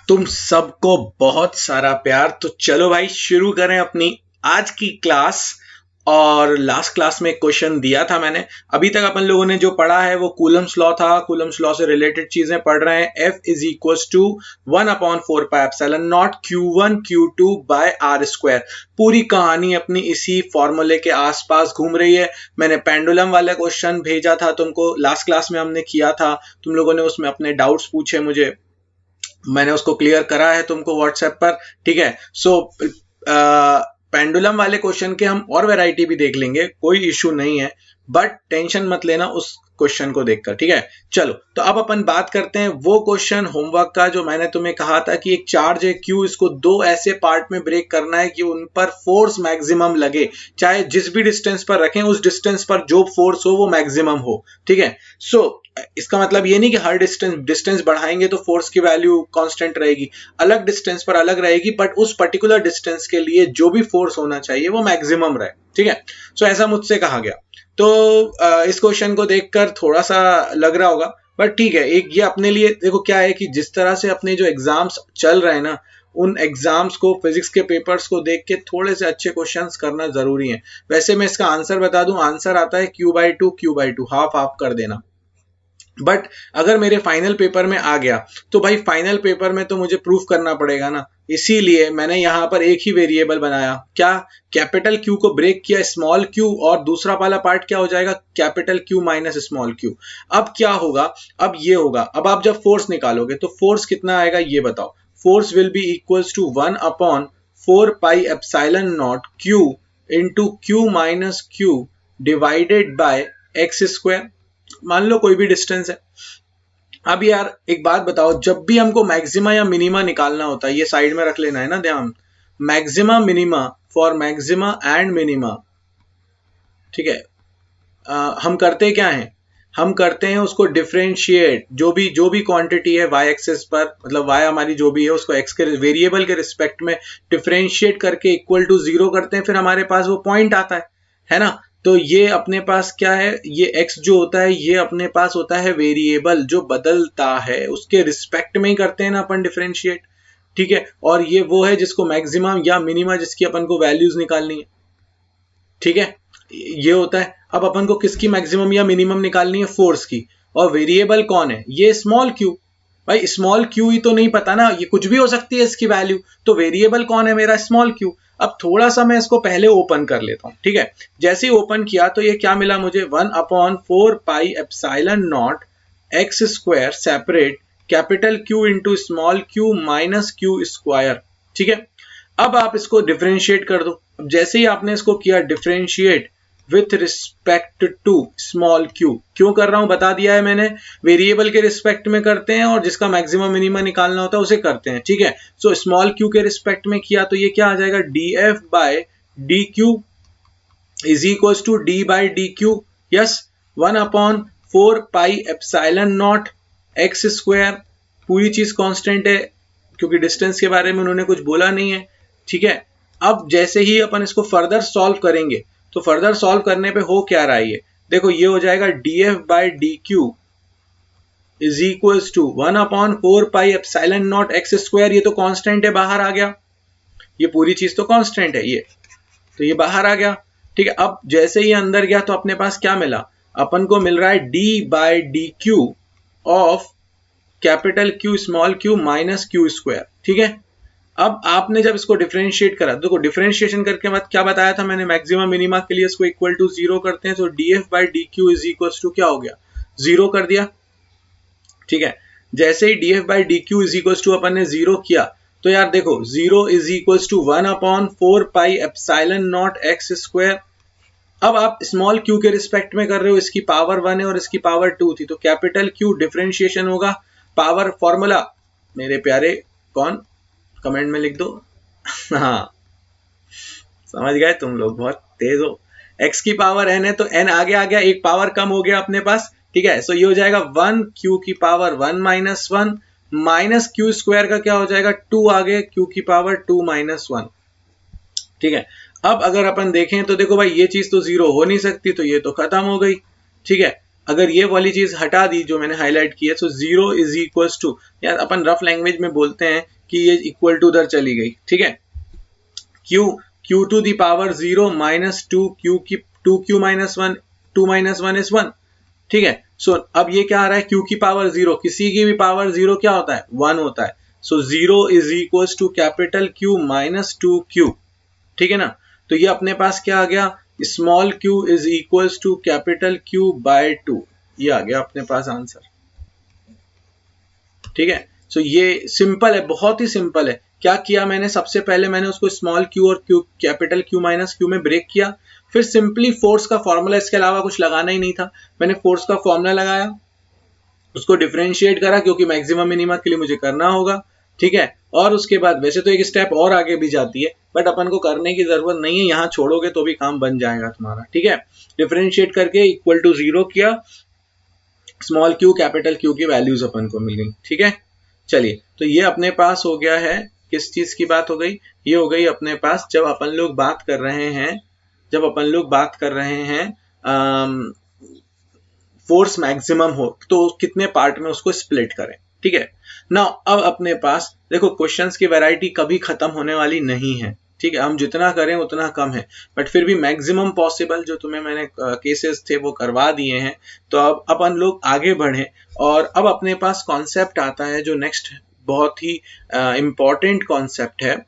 तुम सबको बहुत सारा प्यार। तो चलो भाई शुरू करें अपनी आज की क्लास। और लास्ट क्लास में एक क्वेश्चन दिया था मैंने। अभी तक अपन लोगों ने जो पढ़ा है वो कूलम्स लॉ था। कूलम्स लॉ से रिलेटेड चीजें पढ़ रहे हैं। F is equal to 1/4πε0 Q1 Q2/r²। पूरी कहानी अपनी इसी फॉर्मूले के आसपास घूम रही है। मैंने पेंडुलम वाला क्वेश्चन भेजा था तुमको, लास्ट क्लास में हमने किया था। तुम लोगों ने उसमें अपने डाउट्स पूछे मुझे, मैंने उसको क्लियर करा है तुमको व्हाट्सएप पर। ठीक है। सो पेंडुलम वाले क्वेश्चन के हम और वैरायटी भी देख लेंगे, कोई इशू नहीं है, बट टेंशन मत लेना उस क्वेश्चन को देखकर। ठीक है। चलो तो अब अपन बात करते हैं वो क्वेश्चन होमवर्क का जो मैंने तुम्हें कहा था कि एक चार्ज है Q, इसको दो ऐसे पार्ट में ब्रेक करना है कि उन पर फोर्स मैक्सिमम लगे। चाहे जिस भी डिस्टेंस पर रखें, उस डिस्टेंस पर जो फोर्स हो वो मैक्सिमम हो। ठीक है। सो इसका मतलब ये नहीं कि हर डिस्टेंस बढ़ाएंगे तो फोर्स की वैल्यू कांस्टेंट रहेगी, अलग डिस्टेंस पर अलग रहेगी, बट उस पर्टिकुलर डिस्टेंस के लिए जो भी फोर्स होना चाहिए वो मैक्सिमम रहे। ठीक है। सो ऐसा मुझसे कहा गया। तो इस क्वेश्चन को देखकर थोड़ा सा लग रहा होगा, बट ठीक है। एक ये अपने लिए देखो क्या है कि जिस तरह से अपने जो एग्जाम्स चल रहे हैं ना, उन एग्जाम्स को, फिजिक्स के पेपर्स को देख के थोड़े से अच्छे क्वेश्चंस करना जरूरी है। वैसे मैं इसका आंसर बता दूं, आंसर आता है Q/2 हाफ हाफ कर देना। बट अगर मेरे फाइनल पेपर में आ गया तो भाई फाइनल पेपर में तो मुझे प्रूफ करना पड़ेगा ना। इसीलिए मैंने यहां पर एक ही वेरिएबल बनाया, क्या, कैपिटल Q को ब्रेक किया स्मॉल q, और दूसरा वाला पार्ट क्या हो जाएगा, capital Q minus small q। अब क्या होगा, अब ये होगा, अब आप जब फोर्स निकालोगे तो फोर्स कितना आएगा ये बताओ। Force will be equals to 1/4πε0 q into Q minus Q divided by x²। मान लो कोई भी डिस्टेंस है। अब यार एक बात बताओ, जब भी हमको मैक्सिमा या मिनिमा निकालना होता है, ये साइड में रख लेना है ना ध्यान, maxima minima, for maxima and minima. ठीक है। हम करते क्या हैं, हम करते हैं उसको डिफरेंशिएट, जो भी क्वांटिटी है y एक्सिस पर, मतलब y हमारी जो भी है उसको x के वेरिएबल के रिस्पेक्ट में डिफरेंशिएट करके इक्वल टू 0 करते हैं, फिर हमारे पास वो पॉइंट आता है ना। तो ये अपने पास क्या है, ये x जो होता है ये अपने पास होता है वेरिएबल जो बदलता है, उसके रिस्पेक्ट में ही करते हैं ना अपन डिफरेंशिएट। ठीक है। और ये वो है जिसको मैक्सिमम या मिनिमा, जिसकी अपन को वैल्यूज निकालनी है। ठीक है। ये होता है। अब अपन को किसकी मैक्सिमम या मिनिमम निकालनी है, फोर्स की। और वेरिएबल कौन है, ये स्मॉल q। भाई स्मॉल q ही तो नहीं पता ना, ये कुछ भी हो सकती है इसकी वैल्यू, तो वेरिएबल कौन है मेरा, स्मॉल q। अब थोड़ा सा मैं इसको पहले ओपन कर लेता हूं। ठीक है। जैसे ही ओपन किया तो ये क्या मिला मुझे, 1/4πε0 x² separate capital Q into small q minus Q²। ठीक है। अब आप इसको डिफरेंशिएट कर दो। अब जैसे ही आपने इसको किया differentiate with respect to small q, क्यों कर रहा हूं बता दिया है मैंने, वेरिएबल के रिस्पेक्ट में करते हैं और जिसका मैक्सिमम मिनिमम निकालना होता है उसे करते हैं। ठीक है। सो स्मॉल q के रिस्पेक्ट में किया तो ये क्या आ जाएगा, dF/dq is equal to d/dq। Yes, 1/4πε0 x²। पूरी चीज कांस्टेंट है क्योंकि डिस्टेंस के बारे में उन्होंने कुछ बोला नहीं है। ठीक है। अब जैसे ही अपन इसको फर्दर सॉल्व करेंगे तो फर्दर सॉल्व करने पे हो क्या रहा है, ये देखो, ये हो जाएगा dF/dq is equal to 1/4πε0 x²। ये तो कांस्टेंट है, बाहर आ गया, ये पूरी चीज तो कांस्टेंट है, ये तो ये बाहर आ गया। ठीक है। अब जैसे ही अंदर गया तो अपने पास क्या मिला, अपन को मिल रहा है d/dq of capital Q small q minus Q²। ठीक है। अब आपने जब इसको डिफरेंशिएट करा, देखो डिफरेंशिएशन करके बाद क्या बताया था मैंने, मैक्सिमम मिनिमा के लिए इसको इक्वल टू 0 करते हैं, तो dF/dq इज इक्वल टू क्या हो गया, 0 कर दिया। ठीक है। जैसे ही dF/dq इज इक्वल टू अपन ने 0 किया तो यार देखो 0 इज इक्वल टू 1/4πε0 x²। अब आप स्मॉल q के रिस्पेक्ट में कर रहे हो, इसकी पावर 1 है और इसकी पावर 2 थी, तो कैपिटल Q डिफरेंशिएशन होगा, पावर फॉर्मूला मेरे प्यारे कौन, कमेंट में लिख दो। हाँ समझ गए तुम लोग, बहुत तेज हो। x की पावर n है तो n आगे आ गया, एक पावर कम हो गया अपने पास। ठीक है। सो ये हो जाएगा 1 q की पावर 1 माइनस 1 माइनस Q² का क्या हो जाएगा, 2 आगे q की पावर 2 माइनस 1। ठीक है। अब अगर अपन देखें तो देखो भाई ये चीज तो 0 हो नहीं सकती, तो ये तो खत्म हो गई। ठीक है। अगर ये वाली चीज हटा दी जो मैंने हाईलाइट की है, तो 0 इज इक्वल टू, यार अपन रफ लैंग्वेज में बोलते हैं कि ये इक्वल टू उधर चली गई, ठीक है, q to the power 0 minus 2q minus 1, 2 minus 1 is 1, ठीक है। सो अब ये क्या आ रहा है, q की पावर 0, किसी की भी पावर 0 क्या होता है, 1 होता है। So 0 is equal to capital Q minus 2q, ठीक है ना। तो ये अपने पास क्या आ गया, small q is equal to capital Q by 2, ये आ गया अपने पास आंसर, ठीक है। सो ये सिंपल है, बहुत ही सिंपल है। क्या किया मैंने, सबसे पहले मैंने उसको स्मॉल q और कैपिटल Q माइनस Q में ब्रेक किया, फिर सिंपली फोर्स का फॉर्मूला, इसके अलावा कुछ लगाना ही नहीं था, मैंने फोर्स का फॉर्मूला लगाया, उसको डिफरेंशिएट करा क्योंकि मैक्सिमम मिनिमम के लिए मुझे करना होगा, ठीक है। और उसके बाद वैसे तो एक स्टेप और आगे भी जाती है, बट अपन को करने की जरूरत नहीं है, यहाँ छोड़ोगे तो भी काम बन जाएगा तुम्हारा, ठीक है। डिफरेंशिएट करके इक्वल टू 0 किया, स्मॉल q कैपिटल Q की वैल्यूज अपन को मिल गई, ठीक है। चलिए, तो ये अपने पास हो गया है, किस चीज की बात हो गई, ये हो गई अपने पास जब अपन लोग बात कर रहे हैं फोर्स मैक्सिमम हो तो कितने पार्ट में उसको स्प्लिट करें, ठीक है ना। अब अपने पास देखो, क्वेश्चंस की वैरायटी कभी खत्म होने वाली नहीं है, ठीक है, हम जितना करें उतना कम है, बट फिर भी मैक्सिमम पॉसिबल जो तुम्हें मैंने केसेस थे वो करवा दिए हैं। तो अब अपन लोग आगे बढ़े, और अब अपने पास कॉन्सेप्ट आता है जो नेक्स्ट बहुत ही इंपॉर्टेंट कॉन्सेप्ट है,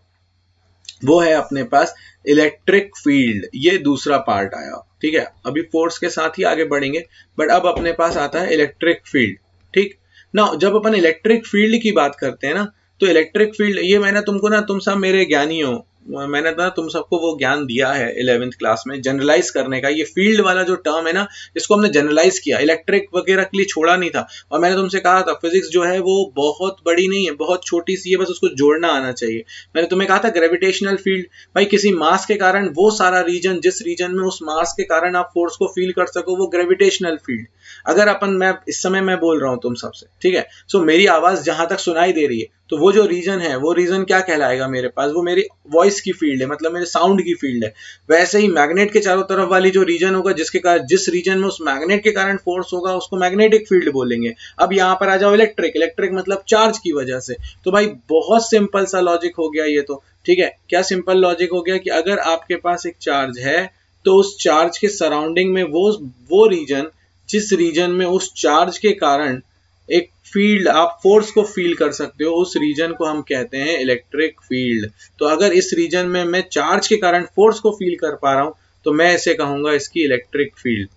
वो है अपने पास इलेक्ट्रिक फील्ड, ये दूसरा पार्ट आया, ठीक है। अभी फोर्स के साथ ही आगे बढ़ेंगे, बट अब अपने पास आता है इलेक्ट्रिक फील्ड, ठीक ना। जब अपन इलेक्ट्रिक फील्ड की बात करते हैं ना, तो इलेक्ट्रिक फील्ड, ये मैंने तुमको ना, तुम सब मेरे ज्ञानी हो, मैंने ना तुम सबको वो ज्ञान दिया है 11th क्लास में जनरलाइज करने का। ये फील्ड वाला जो टर्म है ना, इसको हमने जनरलाइज किया, इलेक्ट्रिक वगैरह के लिए छोड़ा नहीं था। और मैंने तुमसे कहा था फिजिक्स जो है वो बहुत बड़ी नहीं है, बहुत छोटी सी है, बस उसको जोड़ना आना चाहिए। मैंने तुम्हें कहा था ग्रेविटेशनल फील्ड, भाई किसी मास के कारण वो सारा रीजन, जिस रीजन में उस मास के कारण आप फोर्स को फील कर सको, वो ग्रेविटेशनल फील्ड। अगर मैं इस समय मैं बोल रहा हूं तुम सबसे, ठीक है, सो मेरी आवाज जहां तक सुनाई दे रही है, तो वो जो रीजन है, वो रीजन क्या कहलाएगा मेरे पास, वो मेरी वॉइस की फील्ड है, मतलब मेरे साउंड की फील्ड है। वैसे ही मैग्नेट के चारों तरफ वाली जो रीजन होगा, जिसके कारण, जिस रीजन में उस मैग्नेट के कारण फोर्स होगा, उसको मैग्नेटिक फील्ड बोलेंगे। अब यहाँ पर आ जाओ इलेक्ट्रिक मतलब चार्ज की वजह से। तो भाई बहुत सिंपल सा लॉजिक हो गया ये तो, ठीक है। क्या सिंपल लॉजिक हो गया कि अगर आपके पास एक चार्ज है, तो उस चार्ज के सराउंडिंग में वो रीजन, जिस रीजन में उस चार्ज के कारण एक फील्ड, आप फोर्स को फील कर सकते हो, उस रीजन को हम कहते हैं इलेक्ट्रिक फील्ड। तो अगर इस रीजन में मैं चार्ज के कारण फोर्स को फील कर पा रहा हूं, तो मैं इसे कहूंगा इसकी इलेक्ट्रिक फील्ड।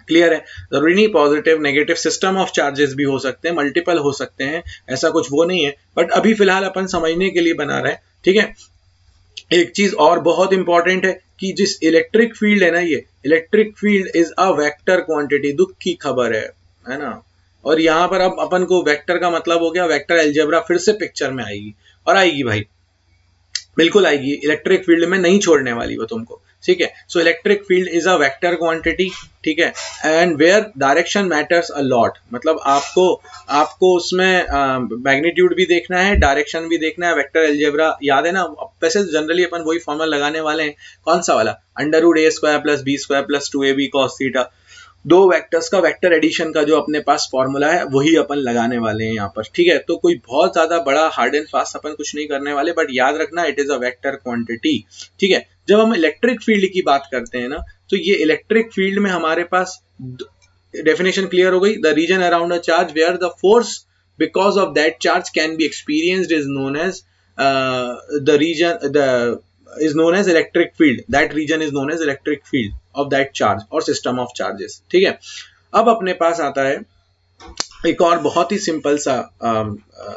क्लियर है, जरूरी नहीं positive negative, system of charges भी हो सकते हैं, मल्टीपल हो सकते हैं, ऐसा कुछ वो नहीं है, बट अभी फिलहाल अपन समझने के लिए बना रहे हैं, ठीक है। एक चीज और बहुत इंपॉर्टेंट है कि जिस इलेक्ट्रिक फील्ड है ना, ये electric field is a vector quantity, दुख की खबर है ना। और यहाँ पर अब अपन को वेक्टर का मतलब हो गया, वेक्टर अलजेब्रा फिर से पिक्चर में आएगी, और आएगी भाई, बिल्कुल आएगी, इलेक्ट्रिक फील्ड में नहीं छोड़ने वाली वो तुमको, ठीक है। So electric field is a vector quantity, ठीक है, and where direction matters a lot, मतलब आपको उसमें मैग्नीट्यूड भी देखना है, डायरेक्शन भी देखना है। वेक्टर अलजेब्रा याद है ना, वैसे जनरली अपन वही फॉर्मूला लगाने वाले हैं, कौन सा वाला, √a² + b² + 2ab cos theta, दो वेक्टर्स का वेक्टर एडिशन का जो अपने पास फॉर्मूला है, वही अपन लगाने वाले हैं यहाँ पर, ठीक है। तो कोई बहुत ज्यादा बड़ा हार्ड एंड फास्ट अपन कुछ नहीं करने वाले, बट याद रखना it is a vector quantity, ठीक है। जब हम इलेक्ट्रिक फील्ड की बात करते हैं ना, तो ये इलेक्ट्रिक फील्ड में हमारे पास डेफिनेशन क्लियर हो गई, the region around a charge where the force because of that charge can be experienced is known as is known as electric field, that region is known as electric field of that charge or system of charges, ठीक है। अब अपने पास आता है एक और बहुत ही simple सा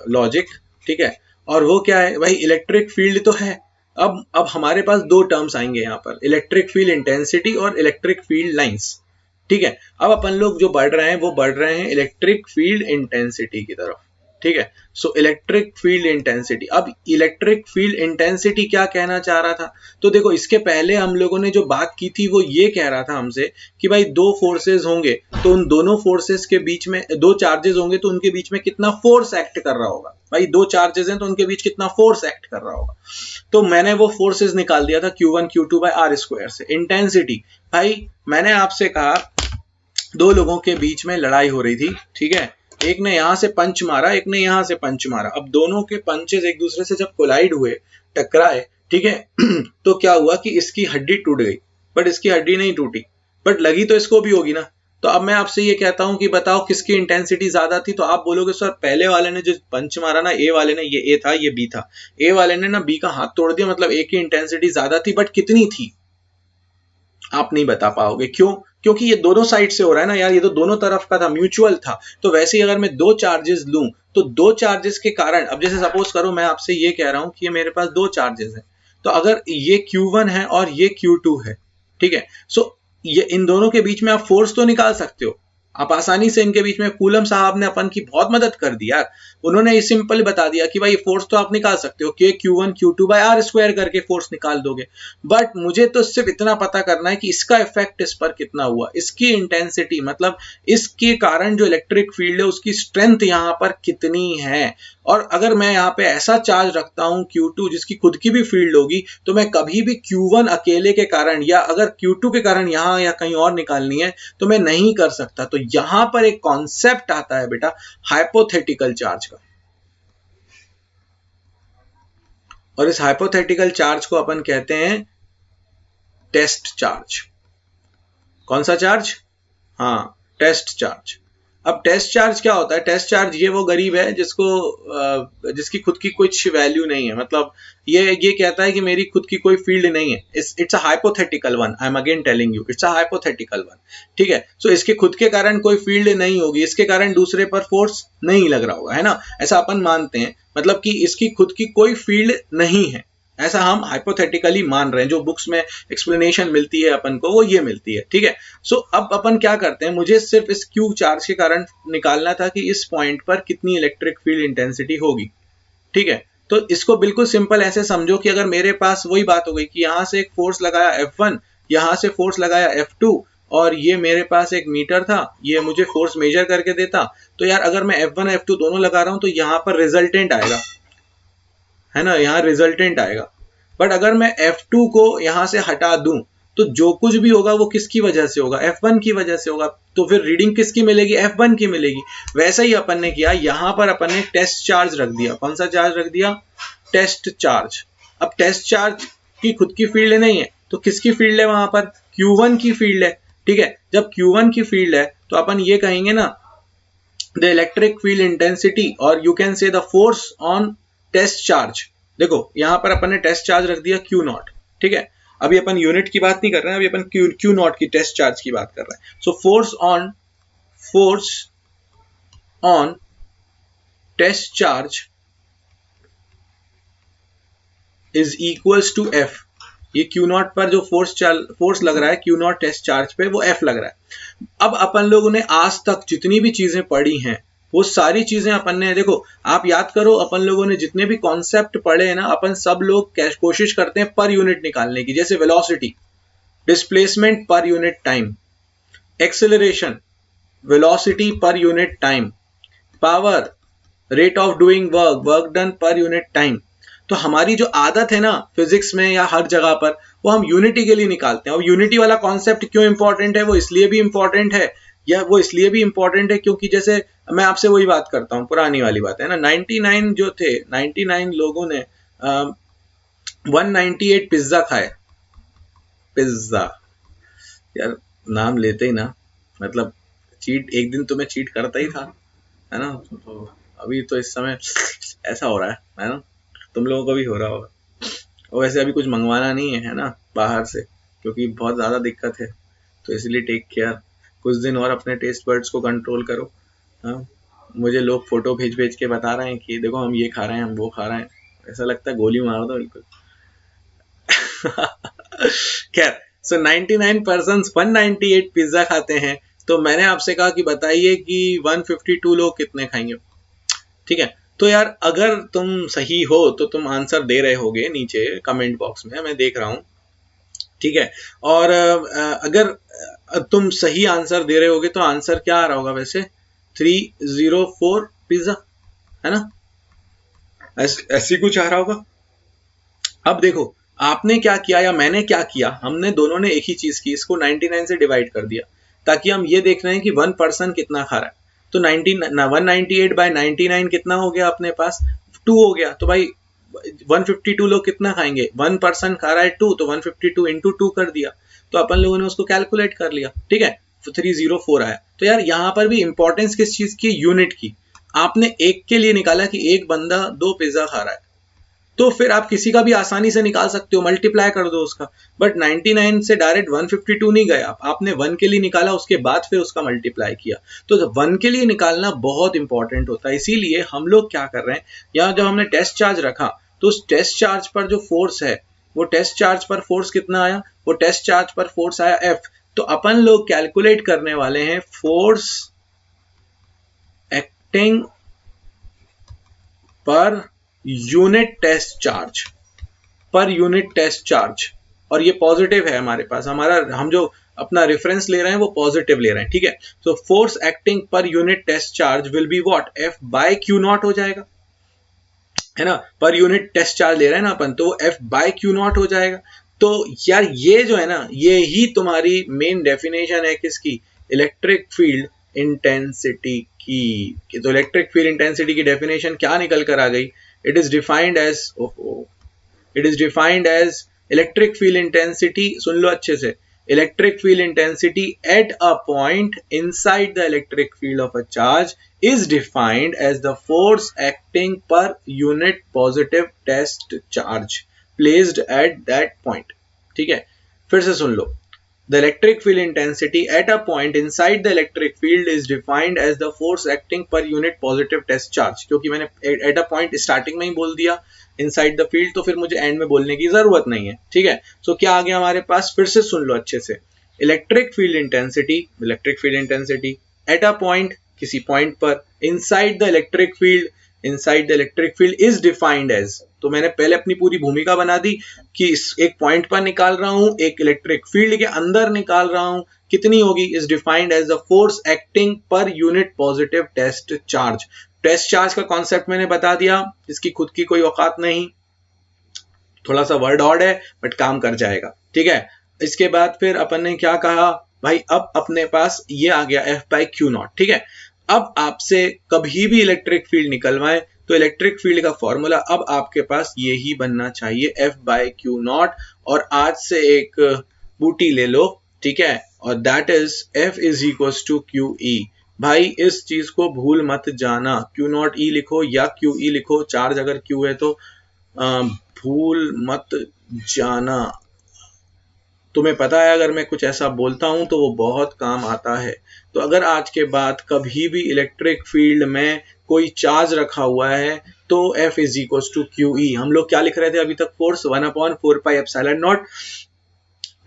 लॉजिक, ठीक है, और वो क्या है भाई, इलेक्ट्रिक फील्ड तो है, अब हमारे पास दो टर्म्स आएंगे यहाँ पर, इलेक्ट्रिक फील्ड इंटेंसिटी और इलेक्ट्रिक फील्ड लाइंस, ठीक है। अब अपन लोग जो बढ़ रहे हैं, वो बढ़ रहे हैं इलेक्ट्रिक फील्ड इंटेंसिटी की तरफ, ठीक है। सो इलेक्ट्रिक फील्ड इंटेंसिटी, अब इलेक्ट्रिक फील्ड इंटेंसिटी क्या कहना चाह रहा था, तो देखो इसके पहले हम लोगों ने जो बात की थी, वो ये कह रहा था हमसे कि भाई दो फोर्सेस होंगे, तो उन दोनों फोर्सेस के बीच में, दो चार्जेस होंगे तो उनके बीच में कितना फोर्स एक्ट कर रहा होगा, भाई दो चार्जेस हैं तो उनके बीच कितना फोर्स एक्ट कर रहा होगा। तो मैंने वो फोर्सेस निकाल दिया था Q1 Q2 by r² से। इंटेंसिटी, भाई मैंने आपसे कहा दो लोगों के बीच में लड़ाई हो रही थी, ठीक है। एक ने यहां से पंच मारा, एक ने यहां से पंच मारा। अब दोनों के पंचेस एक दूसरे से जब कोलाइड हुए, टकराए, ठीक है, तो क्या हुआ कि इसकी हड्डी टूट गई, बट इसकी हड्डी नहीं टूटी, बट लगी तो इसको भी होगी ना। तो अब मैं आपसे ये कहता हूं कि बताओ किसकी इंटेंसिटी ज्यादा थी, तो आप बोलोगे सर पहले वाले ने जो पंच मारा ना, ए वाले ने, ये ए था ये बी था, ए वाले ने ना बी का हाथ तोड़ दिया, मतलब ए की इंटेंसिटी ज्यादा थी, बट कितनी थी आप नहीं बता पाओगे। क्यों? क्योंकि ये दोनों साइड से हो रहा है ना यार, ये तो दोनों तरफ का था, म्यूचुअल था। तो वैसे ही अगर मैं दो चार्जेस लूं, तो दो चार्जेस के कारण, अब जैसे सपोज करो मैं आपसे ये कह रहा हूं कि ये मेरे पास दो चार्जेस हैं, तो अगर ये Q1 है और ये Q2 है, ठीक है, सो ये इन दोनों के बीच में आप फोर्स तो निकाल सकते हो, आप आसानी से इनके बीच में। कूलम साहब ने अपन की बहुत मदद कर दी यार, उन्होंने ये सिंपल बता दिया कि भाई फोर्स तो आप निकाल सकते हो, के Q1 Q2 by R square करके फोर्स निकाल दोगे। बट मुझे तो सिर्फ इतना पता करना है कि इसका इफेक्ट इस पर कितना हुआ, इसकी इंटेंसिटी, मतलब इसके कारण जो इलेक्ट्रिक फील्ड है उसकी स्ट्रेंथ यहाँ पर कितनी है। और अगर मैं यहाँ पे ऐसा चार्ज रखता हूँ Q2 जिसकी खुद की भी फील्ड होगी, तो मैं कभी भी Q1 अकेले के कारण, या अगर Q2 के कारण यहाँ या कहीं और निकालनी है, तो मैं नहीं कर सकता। तो यहां पर एक कॉन्सेप्ट आता है बेटा हाइपोथेटिकल चार्ज का, और इस हाइपोथेटिकल चार्ज को अपन कहते हैं टेस्ट चार्ज। कौन सा चार्ज? हाँ, टेस्ट चार्ज। अब टेस्ट चार्ज क्या होता है? टेस्ट चार्ज ये वो गरीब है जिसकी खुद की कुछ वैल्यू नहीं है, मतलब ये कहता है कि मेरी खुद की कोई फील्ड नहीं है। It's a hypothetical one, I am again telling you, it's a hypothetical one, ठीक है। सो इसके खुद के कारण कोई फील्ड नहीं होगी, इसके कारण दूसरे पर फोर्स नहीं लग रहा होगा, है ना, ऐसा अपन मानते हैं, मतलब कि इसकी खुद की कोई फील्ड नहीं है, ऐसा हम हाइपोथेटिकली मान रहे हैं। जो बुक्स में एक्सप्लेनेशन मिलती है अपन को वो ये मिलती है, ठीक है। सो अब अपन क्या करते हैं, मुझे सिर्फ इस क्यू चार्ज के कारण निकालना था कि इस पॉइंट पर कितनी इलेक्ट्रिक फील्ड इंटेंसिटी होगी, ठीक है। तो इसको बिल्कुल सिंपल ऐसे समझो कि अगर मेरे पास वही बात हो गई कि यहां से एक फोर्स लगाया F1, यहां से फोर्स लगाया F2, और ये मेरे पास एक मीटर था, ये मुझे फोर्स मेजर करके देता, तो यार अगर मैं F1 F2 दोनों लगा रहा हूं तो यहां पर रिजल्टेंट आएगा, है ना, यहाँ रिजल्टेंट आएगा। बट अगर मैं F2 को यहां से हटा दूं, तो जो कुछ भी होगा वो किसकी वजह से होगा? F1 की वजह से होगा। तो फिर रीडिंग किसकी मिलेगी? F1 की मिलेगी। वैसा ही अपन ने किया, यहां पर अपन ने टेस्ट चार्ज रख दिया। कौन सा चार्ज रख दिया? Test charge. अब टेस्ट चार्ज की खुद की फील्ड नहीं है, तो किसकी फील्ड है वहां पर? Q1 की फील्ड है, ठीक है। जब Q1 की फील्ड है तो अपन ये कहेंगे ना, द इलेक्ट्रिक फील्ड इंटेंसिटी, और you can say the force on test charge. देखो यहां पर अपन ने टेस्ट चार्ज रख दिया Q0, ठीक है। अभी अपन यूनिट की बात नहीं कर रहे हैं, अभी अपन Q0 की टेस्ट चार्ज की बात कर रहे हैं। So force on test charge is equals to F। ये Q0 पर जो फोर्स लग रहा है Q0 टेस्ट चार्ज पे, वो F लग रहा है। अब अपन लोगों ने आज तक जितनी भी चीजें पढ़ी हैं, वो सारी चीजें अपन ने, देखो आप याद करो, अपन लोगों ने जितने भी कॉन्सेप्ट पढ़े हैं ना, अपन सब लोग कोशिश करते हैं पर यूनिट निकालने की। जैसे velocity, displacement per unit time, acceleration, velocity per unit time, power, rate of doing work done per unit time. तो हमारी जो आदत है ना फिजिक्स में या हर जगह पर, वो हम यूनिटी के लिए निकालते हैं। और यूनिटी वाला कॉन्सेप्ट क्यों इंपॉर्टेंट है? वो इसलिए भी इंपॉर्टेंट है, या वो इसलिए भी इंपॉर्टेंट है क्योंकि जैसे मैं आपसे वही बात करता हूँ, पुरानी वाली बात है ना, 99 जो थे, 99 लोगों ने 198 पिज्जा खाए। पिज्जा, यार नाम लेते ही ना, मतलब चीट, एक दिन तो मैं चीट करता ही था, है ना। तो अभी तो इस समय ऐसा हो रहा है ना, तुम लोगों को भी हो रहा होगा। और वैसे अभी कुछ मंगवाना नहीं है ना बाहर से, क्योंकि बहुत ज़्यादा दिक्कत है, तो इसलिए टेक केयर। कुछ दिन और अपने टेस्ट बर्ड्स को कंट्रोल करो। हाँ, मुझे लोग फोटो भेज भेज के बता रहे हैं कि देखो हम ये खा रहे हैं, हम वो खा रहे हैं, ऐसा लगता है गोली मार दो बिल्कुल। खैर, सो 99 पर्सन 198 पिज्जा खाते हैं, तो मैंने आपसे कहा कि बताइए कि 152 लोग कितने खाएंगे, ठीक है। तो यार अगर तुम सही हो तो तुम आंसर दे रहे होगे नीचे कमेंट बॉक्स में, मैं देख रहा हूँ, ठीक है। और अगर तुम सही आंसर दे रहे होगे तो आंसर क्या आ रहा होगा वैसे? 304 पिज्जा, है ना, ऐसी कुछ आ रहा होगा। अब देखो आपने क्या किया या मैंने क्या किया, हमने दोनों ने एक ही चीज की, इसको 99 से डिवाइड कर दिया। ताकि हम ये देख रहे हैं कि 1% कितना खा रहा है। तो 198 बाय 99 कितना हो गया अपने पास, 2 हो गया। तो भाई 152 लोग कितना खाएंगे, 1% खा रहा है 2, तो 152 इंटू 2 कर दिया, तो अपन लोगों ने उसको कैलकुलेट कर लिया, ठीक है, तो 304 आया। तो यार यहाँ पर भी इंपॉर्टेंस किस चीज की, यूनिट की। आपने एक के लिए निकाला कि एक बंदा 2 पिज्जा खा रहा है, तो फिर आप किसी का भी आसानी से निकाल सकते हो, मल्टीप्लाई कर दो उसका। बट 99 से डायरेक्ट 152 नहीं गए आप, आपने 1 के लिए निकाला, उसके बाद फिर उसका मल्टीप्लाई किया। तो 1 के लिए निकालना बहुत इंपॉर्टेंट होता है। इसीलिए हम लोग क्या कर रहे हैं, यहाँ जब हमने टेस्ट चार्ज रखा, तो उस टेस्ट चार्ज पर जो फोर्स है, वो टेस्ट चार्ज पर फोर्स कितना आया, वो टेस्ट चार्ज पर फोर्स आया F। तो अपन लोग कैलकुलेट करने वाले हैं force acting per unit test charge, per unit test charge. और ये पॉजिटिव है हमारे पास, हमारा हम जो अपना रेफरेंस ले रहे हैं वो पॉजिटिव ले रहे हैं, ठीक है। तो force acting per unit test charge will be what, F by Q naught हो जाएगा, है ना, पर यूनिट टेस्ट चार्ज ले रहे हैं ना अपन, तो F बाय क्यू नॉट हो जाएगा। तो यार ये जो है ना, ये ही तुम्हारी मेन डेफिनेशन है किसकी, इलेक्ट्रिक फील्ड इंटेंसिटी की। तो इलेक्ट्रिक फील्ड इंटेंसिटी की डेफिनेशन क्या निकल कर आ गई, it is defined as, it is defined as electric field intensity, सुन लो अच्छे से, electric field intensity at a point inside the electric field of a charge is defined as the force acting per unit positive test charge placed at that point, ठीक है। फिर से सुन लो, the electric field intensity at a point inside the electric field is defined as the force acting per unit positive test charge। क्योंकि मैंने at a point starting में ही बोल दिया inside the field, तो फिर मुझे एंड में बोलने की जरूरत नहीं है, ठीक है। सो क्या आ गया हमारे पास, फिर से सुन लो अच्छे से, electric field intensity at a point, किसी पॉइंट पर, inside the electric field is defined as. तो मैंने पहले अपनी पूरी भूमिका बना दी कि एक पॉइंट पर निकाल रहा हूं, एक इलेक्ट्रिक फील्ड के अंदर निकाल रहा हूं, कितनी होगी, is defined as the force acting per unit positive test charge. Test charge का कॉन्सेप्ट मैंने बता दिया, इसकी खुद की कोई औकात नहीं, थोड़ा सा वर्ड ऑड है बट काम कर जाएगा, ठीक है। इसके बाद फिर अपन ने क्या कहा भाई, अब अपने पास ये आ गया F बाई क्यू नॉट, ठीक है। अब आपसे कभी भी इलेक्ट्रिक फील्ड निकलवाए तो इलेक्ट्रिक फील्ड का फॉर्मूला अब आपके पास यही बनना चाहिए, F बाई क्यू नॉट। और आज से एक बूटी ले लो, ठीक है, और that is F is equal to Q E. भाई इस चीज को भूल मत जाना, क्यू नॉट ई लिखो या क्यू ई लिखो, चार्ज अगर क्यू है तो भूल मत जाना। तुम्हें पता है अगर मैं कुछ ऐसा बोलता हूं तो वो बहुत काम आता है। तो अगर आज के बाद कभी भी इलेक्ट्रिक फील्ड में कोई चार्ज रखा हुआ है तो F is equal to Q E. हम लोग क्या लिख रहे थे अभी तक, force 1/4 epsilon naught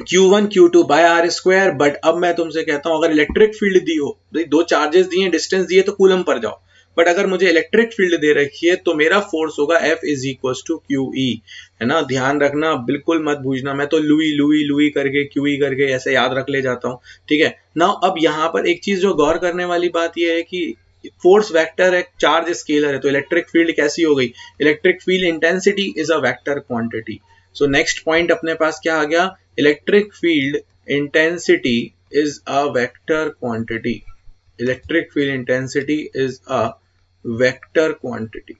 Q1 Q2 by R square. But अब मैं तुमसे कहता हूं अगर इलेक्ट्रिक फील्ड दी हो, दो चार्जेस दिए, डिस्टेंस दिए, तो कूलम पर जाओ। बट अगर मुझे इलेक्ट्रिक फील्ड दे रखी है तो मेरा फोर्स होगा F is equal to Q E, है ना, ध्यान रखना, बिल्कुल मत भूलना। मैं तो लुई करके क्यू ई करके ऐसे याद रख ले जाता हूँ, ठीक है ना। अब यहाँ पर एक चीज जो गौर करने वाली बात यह है कि फोर्स वेक्टर है, चार्ज स्केलर है, तो इलेक्ट्रिक फील्ड कैसी हो गई, electric field intensity is a vector quantity. So next point अपने पास क्या आ गया, electric field intensity is a vector quantity, electric field intensity is a vector quantity,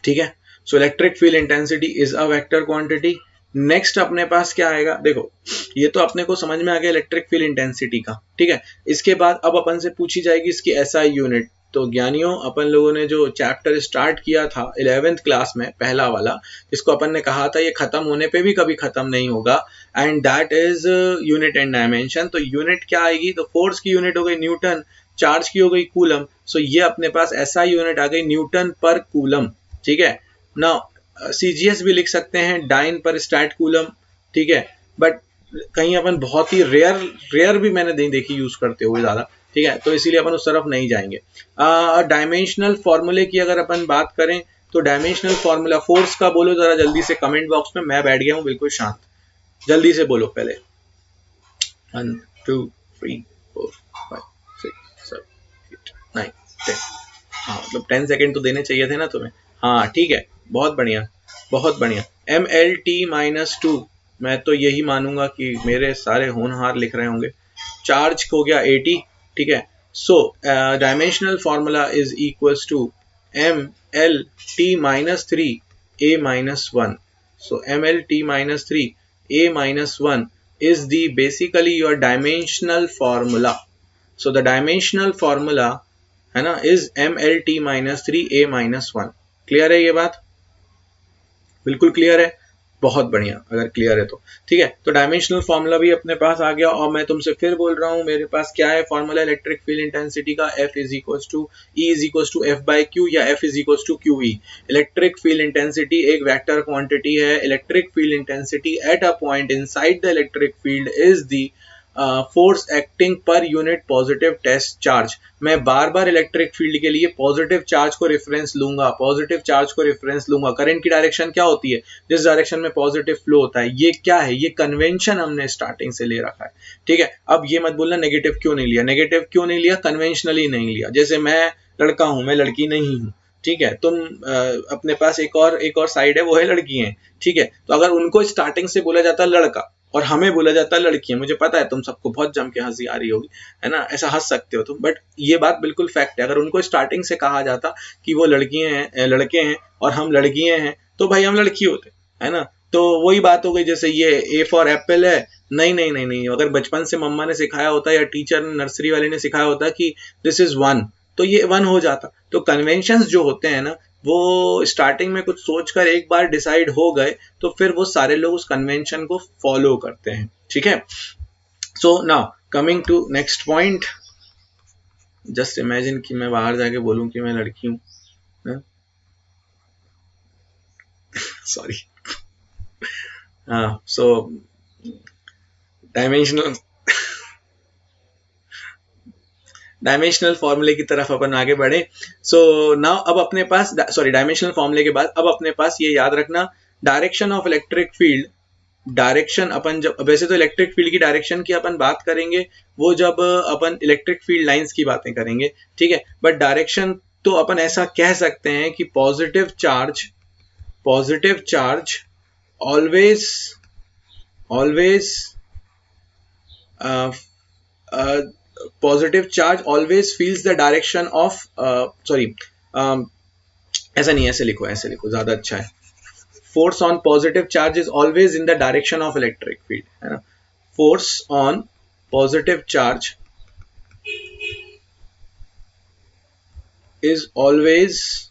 ठीक है। So electric field intensity is a vector quantity. Next अपने पास क्या आएगा, देखो ये तो अपने को समझ में आ गया इलेक्ट्रिक फील्ड इंटेंसिटी का, ठीक है। इसके बाद अब अपन से पूछी जाएगी इसकी एसआई यूनिट। तो ज्ञानियों, अपन लोगों ने जो चैप्टर स्टार्ट किया था 11th क्लास में, पहला वाला, जिसको अपन ने कहा था ये खत्म होने पे भी कभी खत्म नहीं होगा, and that is unit and dimension. तो यूनिट क्या आएगी, तो फोर्स की यूनिट हो गई न्यूटन, चार्ज की हो गई कूलम। सो ये अपने पास एसआई यूनिट आ गई न्यूटन पर कूलम, ठीक है ना। सीजीएस भी लिख सकते हैं, डाइन पर स्टैट कूलम, ठीक है। बट कहीं अपन बहुत ही रेयर भी मैंने नहीं देखी यूज करते हुए ज्यादा, ठीक है, तो इसीलिए अपन उस तरफ नहीं जाएंगे। डायमेंशनल फॉर्मूले की अगर अपन बात करें तो डायमेंशनल फॉर्मूला फोर्स का बोलो जरा जल्दी से कमेंट बॉक्स में, मैं बैठ गया हूं बिल्कुल शांत, जल्दी से बोलो पहले। 1 2 3 4 5 6 7 8 9 10। हाँ मतलब 10 सेकेंड तो देने चाहिए थे ना तुम्हें। हाँ ठीक है, बहुत बढ़िया बहुत बढ़िया। MLT-2 मैं तो यही मानूंगा कि मेरे सारे होनहार लिख रहे होंगे। चार्ज हो गया 80, ठीक है। So dimensional formula is equals to ml_t-3 a-1. So ml_t-3 a-1 is the basically your dimensional formula. So the dimensional formula है ना is ml_t-3 a-1. क्लियर है ये बात? बिल्कुल क्लियर है, बहुत बढ़िया अगर क्लियर है तो ठीक है। तो डायमेंशनल फॉर्मूला भी अपने पास आ गया, और मैं तुमसे फिर बोल रहा हूं मेरे पास क्या है फॉर्मूला इलेक्ट्रिक फील्ड इंटेंसिटी का, F is equals to E is equals to F by Q या F is equals to QE। Electric field intensity एक वेक्टर क्वांटिटी है। Electric field intensity at a point inside the electric field is the force acting per unit positive test charge. मैं बार बार electric field के लिए positive charge को reference लूंगा, positive charge को रेफरेंस लूंगा। करंट की डायरेक्शन क्या होती है? जिस डायरेक्शन में पॉजिटिव फ्लो होता है। ये क्या है? ये कन्वेंशन हमने स्टार्टिंग से ले रखा है, ठीक है। अब ये मत बोलना नेगेटिव क्यों नहीं लिया, नेगेटिव क्यों नहीं लिया, कन्वेंशनली नहीं लिया। जैसे मैं लड़का हूं, मैं लड़की नहीं हूं, ठीक है। तुम अपने पास एक और साइड है, वो है लड़की है, ठीक है। तो अगर उनको स्टार्टिंग से बोला जाता लड़का और हमें बोला जाता है लड़की है, मुझे पता है तुम सबको बहुत जम के हंसी आ रही होगी, है ना, ऐसा हंस सकते हो तुम, बट ये बात बिल्कुल फैक्ट है। अगर उनको स्टार्टिंग से कहा जाता कि वो लड़कियां हैं, लड़के हैं और हम लड़कियां हैं, तो भाई हम लड़की होते, है ना। तो वही बात हो गई, जैसे ये ए फॉर एप्पल है, नहीं नहीं नहीं नहीं, अगर बचपन से मम्मा ने सिखाया होता या टीचर नर्सरी वाले ने सिखाया होता कि दिस इज वन, तो ये वन हो जाता। तो कन्वेंशंस जो होते हैं ना, वो स्टार्टिंग में कुछ सोचकर एक बार डिसाइड हो गए तो फिर वो सारे लोग उस कन्वेंशन को फॉलो करते हैं, ठीक है। So now coming to next point, just imagine कि मैं बाहर जाके बोलूं कि मैं लड़की हूं, सॉरी। सो डायमेंशनल फॉर्मूले की तरफ अपन आगे बढ़े। सो नाउ अब अपने पास, सॉरी, डायमेंशनल फॉर्मूले के बाद अब अपने पास ये याद रखना, direction of electric field, direction अपन जब, वैसे तो इलेक्ट्रिक फील्ड की डायरेक्शन की अपन बात करेंगे वो जब अपन इलेक्ट्रिक फील्ड लाइंस की बातें करेंगे, ठीक है। बट डायरेक्शन तो अपन ऐसा कह सकते हैं कि positive charge always positive charge always feels the direction of ऐसा नहीं, ऐसे लिखो ज्यादा अच्छा है। force on positive charge is always in the direction of electric field, है ना। force on positive charge is always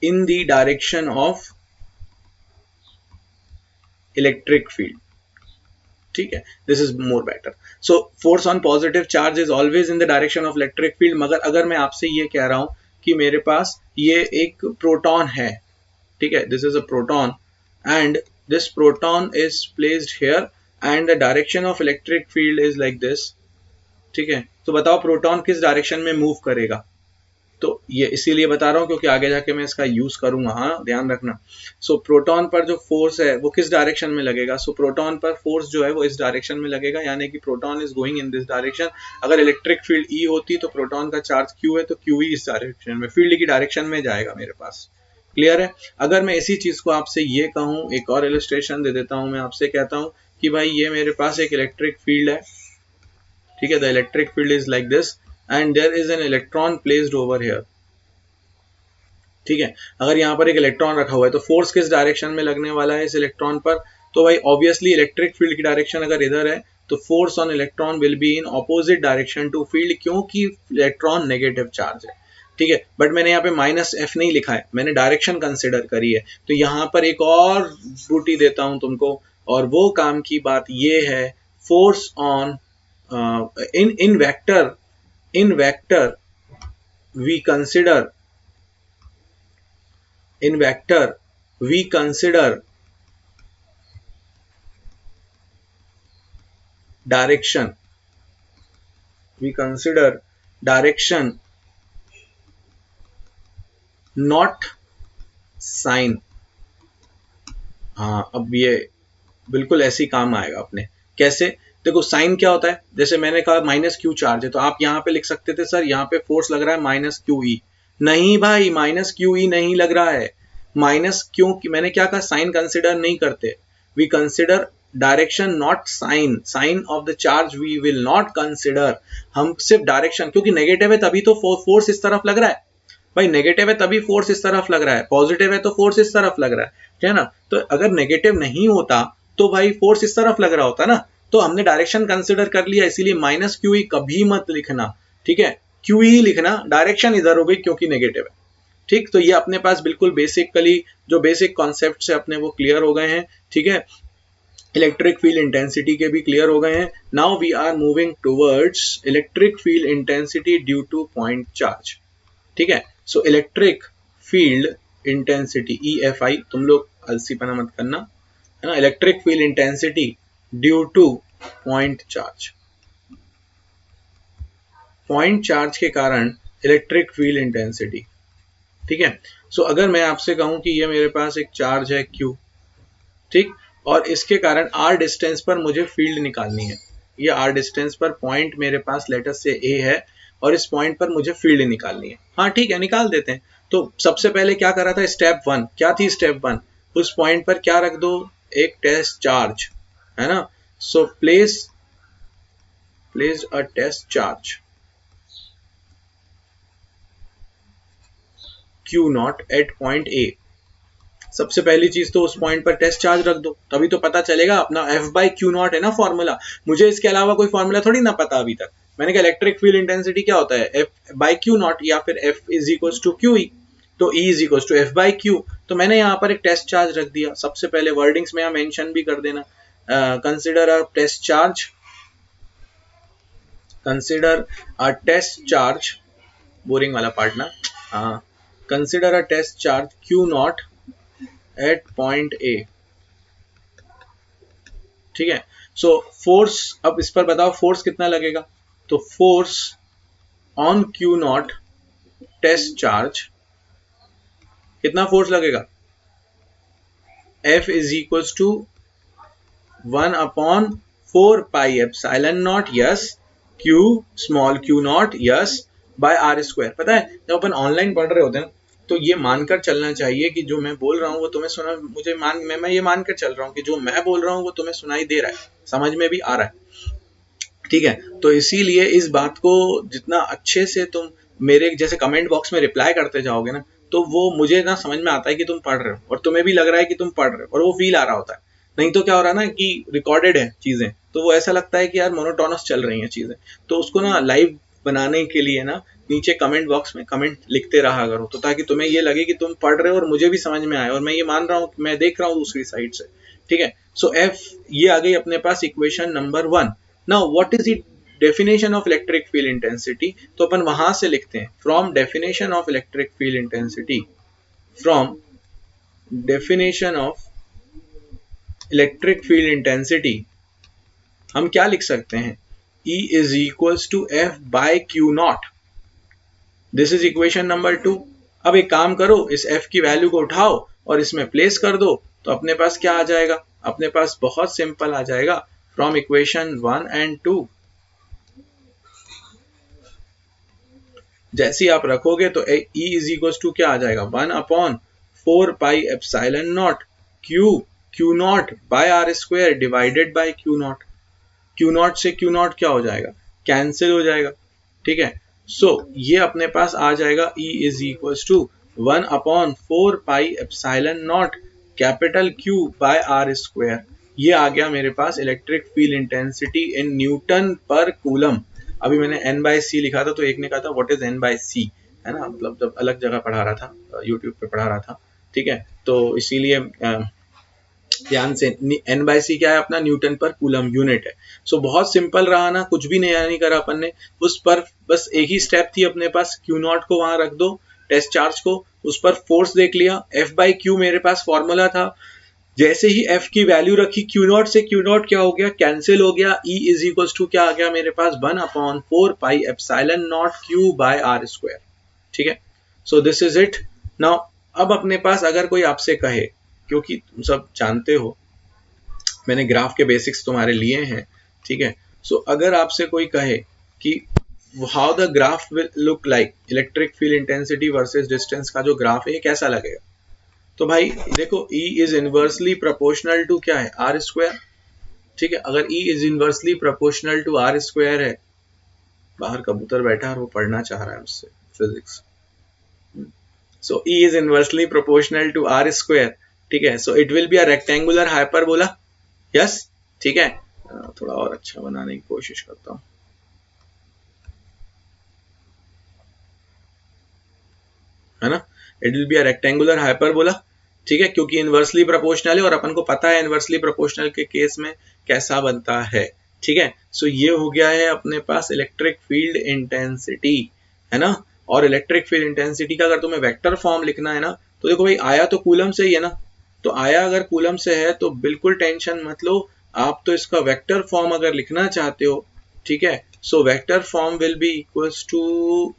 in the direction of electric field, ठीक है। This is more better. So force on positive charge is always in the direction of electric field. मगर अगर मैं आपसे ये कह रहा हूं कि मेरे पास ये एक प्रोटॉन है, ठीक है, this is a proton and this proton is placed here and the direction of electric field is like this, ठीक है। तो बताओ प्रोटॉन किस डायरेक्शन में मूव करेगा? तो ये इसीलिए बता रहा हूं क्योंकि आगे जाके मैं इसका यूज करूंगा, हाँ ध्यान रखना। सो प्रोटॉन पर जो फोर्स है वो किस डायरेक्शन में लगेगा? सो प्रोटॉन पर फोर्स जो है वो इस डायरेक्शन में लगेगा, यानी कि proton is going in this direction. अगर इलेक्ट्रिक फील्ड ई होती तो प्रोटॉन का चार्ज क्यू है, तो क्यू ही इस डायरेक्शन में, फील्ड की डायरेक्शन में जाएगा मेरे पास। क्लियर है? अगर मैं इसी चीज को आपसे ये कहूं, एक और इलस्ट्रेशन दे देता हूं, मैं आपसे कहता हूं कि भाई ये मेरे पास एक इलेक्ट्रिक फील्ड है, ठीक है, the electric field is like this and there is an electron placed over here, ठीक है। अगर यहाँ पर एक इलेक्ट्रॉन रखा हुआ है तो फोर्स किस डायरेक्शन में लगने वाला है इस इलेक्ट्रॉन पर? तो भाई ऑब्वियसली इलेक्ट्रिक फील्ड की डायरेक्शन अगर इधर है तो force on electron will be in opposite direction to field, क्योंकि इलेक्ट्रॉन नेगेटिव चार्ज है, ठीक है। बट मैंने यहाँ पे -F नहीं लिखा है, मैंने डायरेक्शन कंसिडर करी है। तो यहाँ पर एक और ब्यूटी देता हूं तुमको, और वो काम की बात ये है, force on in vector we consider direction not sign। हाँ, अब ये बिल्कुल ऐसी काम आएगा अपने। कैसे? देखो साइन क्या होता है, जैसे मैंने कहा -Q चार्ज है, तो आप यहाँ पे लिख सकते थे सर यहाँ पे फोर्स लग रहा है -QE। नहीं भाई, -QE नहीं लग रहा है, माइनस क्यों, मैंने क्या कहा, साइन कंसिडर नहीं करते। We consider direction not sign, sign of the charge we will not consider. हम सिर्फ डायरेक्शन, क्योंकि नेगेटिव है तभी तो फोर्स इस तरफ लग रहा है भाई, नेगेटिव है तभी फोर्स इस तरफ लग रहा है, पॉजिटिव है तो फोर्स इस तरफ लग रहा है ना। तो अगर नेगेटिव नहीं होता तो भाई फोर्स इस तरफ लग रहा होता ना। तो हमने डायरेक्शन कंसिडर कर लिया, इसीलिए माइनस क्यू ई कभी मत लिखना, ठीक है, क्यू ई लिखना, डायरेक्शन इधर हो गई क्योंकि नेगेटिव है, ठीक। तो ये अपने पास बिल्कुल बेसिकली जो बेसिक कॉन्सेप्ट है अपने वो क्लियर हो गए हैं, ठीक है। इलेक्ट्रिक फील्ड इंटेंसिटी के भी क्लियर हो गए हैं। Now we are moving towards electric field intensity due to point charge, ठीक है। So electric field intensity EFI, तुम लोग अलसीपना मत करना, है ना। Electric field intensity due to point charge, point charge के कारण इलेक्ट्रिक फील्ड इंटेंसिटी, ठीक है। सो अगर मैं आपसे कहूं कि ये मेरे पास एक चार्ज है Q, ठीक, और इसके कारण R डिस्टेंस पर मुझे फील्ड निकालनी है, ये R डिस्टेंस पर पॉइंट मेरे पास लेटर से A है और इस पॉइंट पर मुझे फील्ड निकालनी है। हाँ ठीक है, निकाल देते हैं। तो सबसे पहले क्या करा था, स्टेप 1 क्या थी, स्टेप 1 उस पॉइंट पर क्या रख दो, एक टेस्ट चार्ज, है ना। So place a test charge Q0 at point A। सबसे पहली चीज तो उस पॉइंट पर टेस्ट चार्ज रख दो, तभी तो पता चलेगा। अपना F/Q0 है ना फॉर्मूला, मुझे इसके अलावा कोई फॉर्मूला थोड़ी ना पता अभी तक। मैंने कहा इलेक्ट्रिक फील्ड इंटेंसिटी क्या होता है, F/Q0 या फिर F is equal to QE, तो E is equal to F/Q। तो मैंने यहाँ पर एक टेस्ट चार्ज रख दिया। सबसे पहले वर्डिंग्स में यहाँ मेंशन भी कर देना, consider a test charge, consider a test charge, boring वाला पार्ट ना, हाँ, consider a test charge Q0 at point A, ठीक है। सो फोर्स, अब इस पर बताओ फोर्स कितना लगेगा, तो force on Q0 test charge, कितना फोर्स लगेगा, F इज इक्वल टू 1/4πε0 यस, Q स्मॉल Q0 यस बाय R²। पता है जब अपन ऑनलाइन पढ़ रहे होते हैं तो ये मानकर चलना चाहिए कि जो मैं बोल रहा हूँ वो तुम्हें सुना, मुझे मैं ये मानकर चल रहा हूँ कि जो मैं बोल रहा हूँ वो तुम्हें सुनाई दे रहा है, समझ में भी आ रहा है, ठीक है। तो इसीलिए इस बात को जितना अच्छे से तुम मेरे जैसे कमेंट बॉक्स में रिप्लाई करते जाओगे ना, तो वो मुझे ना समझ में आता है कि तुम पढ़ रहे हो और तुम्हें भी लग रहा है कि तुम पढ़ रहे हो और वो फील आ रहा होता है। नहीं तो क्या हो रहा है ना कि रिकॉर्डेड है चीजें, तो वो ऐसा लगता है कि यार मोनोटोनस चल रही हैं चीजें। तो उसको ना लाइव बनाने के लिए ना नीचे कमेंट बॉक्स में कमेंट लिखते रहा करो, तो ताकि तुम्हें ये लगे कि तुम पढ़ रहे हो और मुझे भी समझ में आए और मैं ये मान रहा हूँ, मैं देख रहा हूँ दूसरी साइड से, ठीक है। सो F ये आ गई अपने पास equation number 1। Now what is it definition of electric field intensity, तो अपन वहां से लिखते हैं from definition of electric field intensity, from definition of electric field intensity हम क्या लिख सकते हैं, E is equals to F/Q0। This is equation number 2। अब एक काम करो, इस F की वैल्यू को उठाओ और इसमें प्लेस कर दो, तो अपने पास क्या आ जाएगा, अपने पास बहुत सिंपल आ जाएगा, फ्रॉम इक्वेशन 1 एंड 2 जैसी आप रखोगे तो E इज इक्वल टू क्या आ जाएगा, 1/4πε0 Q0 bye R² divided by Q0। Q0 से Q0 क्या हो जाएगा, कैंसिल हो जाएगा, ठीक है। सो ये अपने पास आ जाएगा E is equal to 1/4πε0 capital Q by R²। ये आ गया मेरे पास electric field intensity in newton पर कूलम। अभी मैंने N/C लिखा था तो एक ने कहा था व्हाट इज N/C, है ना, मतलब जब अलग जगह पढ़ा रहा था, यूट्यूब पे पढ़ा रहा था, ठीक है। तो इसीलिए ध्यान से, N/C क्या है अपना, न्यूटन पर कूलम यूनिट है। सो बहुत सिंपल रहा ना, कुछ भी नया नहीं करा अपन ने, उस पर बस एक ही स्टेप थी अपने पास, Q0 को वहां रख दो, टेस्ट चार्ज को, उस पर फोर्स देख लिया, F/Q मेरे पास फॉर्मूला था, जैसे ही F की वैल्यू रखी Q0 से Q0 क्या हो गया, कैंसिल हो गया, E इज इक्वल टू क्या आ गया मेरे पास, 1/4πε0 Q बाय R², ठीक है। So this is it. Now अब अपने पास अगर कोई आपसे कहे, क्योंकि तुम सब जानते हो मैंने ग्राफ के बेसिक्स तुम्हारे लिए हैं, ठीक है। सो अगर आपसे कोई कहे कि how the graph will look like, electric field intensity versus distance का जो ग्राफ है ये कैसा लगेगा, तो भाई देखो E is inversely proportional to क्या है, आर स्क्वायर। ठीक है, अगर E is inversely proportional to R square है, बाहर कबूतर बैठा और वो पढ़ना चाह रहा है मुझसे physics, so E is inversely proportional to R square. ठीक है, so it will be a rectangular hyperbola. Yes, ठीक है, थोड़ा और अच्छा बनाने की कोशिश करता हूँ। है ना, it will be a rectangular hyperbola. ठीक है, क्योंकि इनवर्सली प्रोपोर्शनल है और अपन को पता है इनवर्सली प्रोपोर्शनल के केस में कैसा बनता है। ठीक है, सो ये हो गया है अपने पास इलेक्ट्रिक फील्ड इंटेंसिटी, है ना। और इलेक्ट्रिक फील्ड इंटेंसिटी का अगर तुम्हें वेक्टर फॉर्म लिखना है ना, तो देखो भाई आया तो कूलम से ही है ना, तो आया अगर कूलम से है तो बिल्कुल टेंशन मत लो, आप तो इसका वेक्टर फॉर्म अगर लिखना चाहते हो, ठीक है, so vector form will be equals to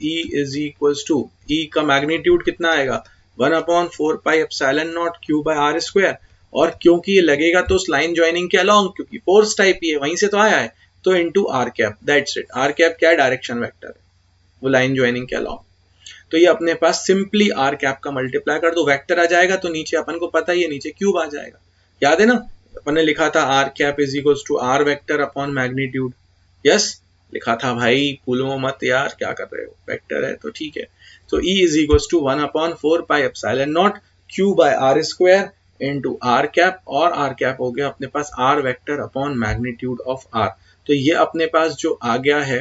E is equals to, E का मैग्नीट्यूड कितना आएगा, 1/4 pi epsilon naught Q by R square. और क्योंकि ये लगेगा तो उस लाइन ज्वाइनिंग के अलोंग, क्योंकि फोर्स टाइप ही है वहीं से तो आया है, तो into R cap, that's it. R cap क्या है, डायरेक्शन वेक्टर है, वो लाइन ज्वाइनिंग के अलोंग। तो ये अपने पास सिंपली आर कैप का मल्टीप्लाई कर दो, वेक्टर आ जाएगा, तो नीचे अपन को पता ही है नीचे क्यूब आ जाएगा। याद है ना, अपन ने लिखा था R cap is equals to R vector upon magnitude. Yes, लिखा था भाई, भूलो मत यार, क्या कर रहे हो, वेक्टर है तो ठीक है। तो E is equals to 1/4 pi epsilon naught Q by R square into R cap, और आर कैप हो गया अपने पास R vector upon magnitude of R. तो ये अपने पास जो आ गया है,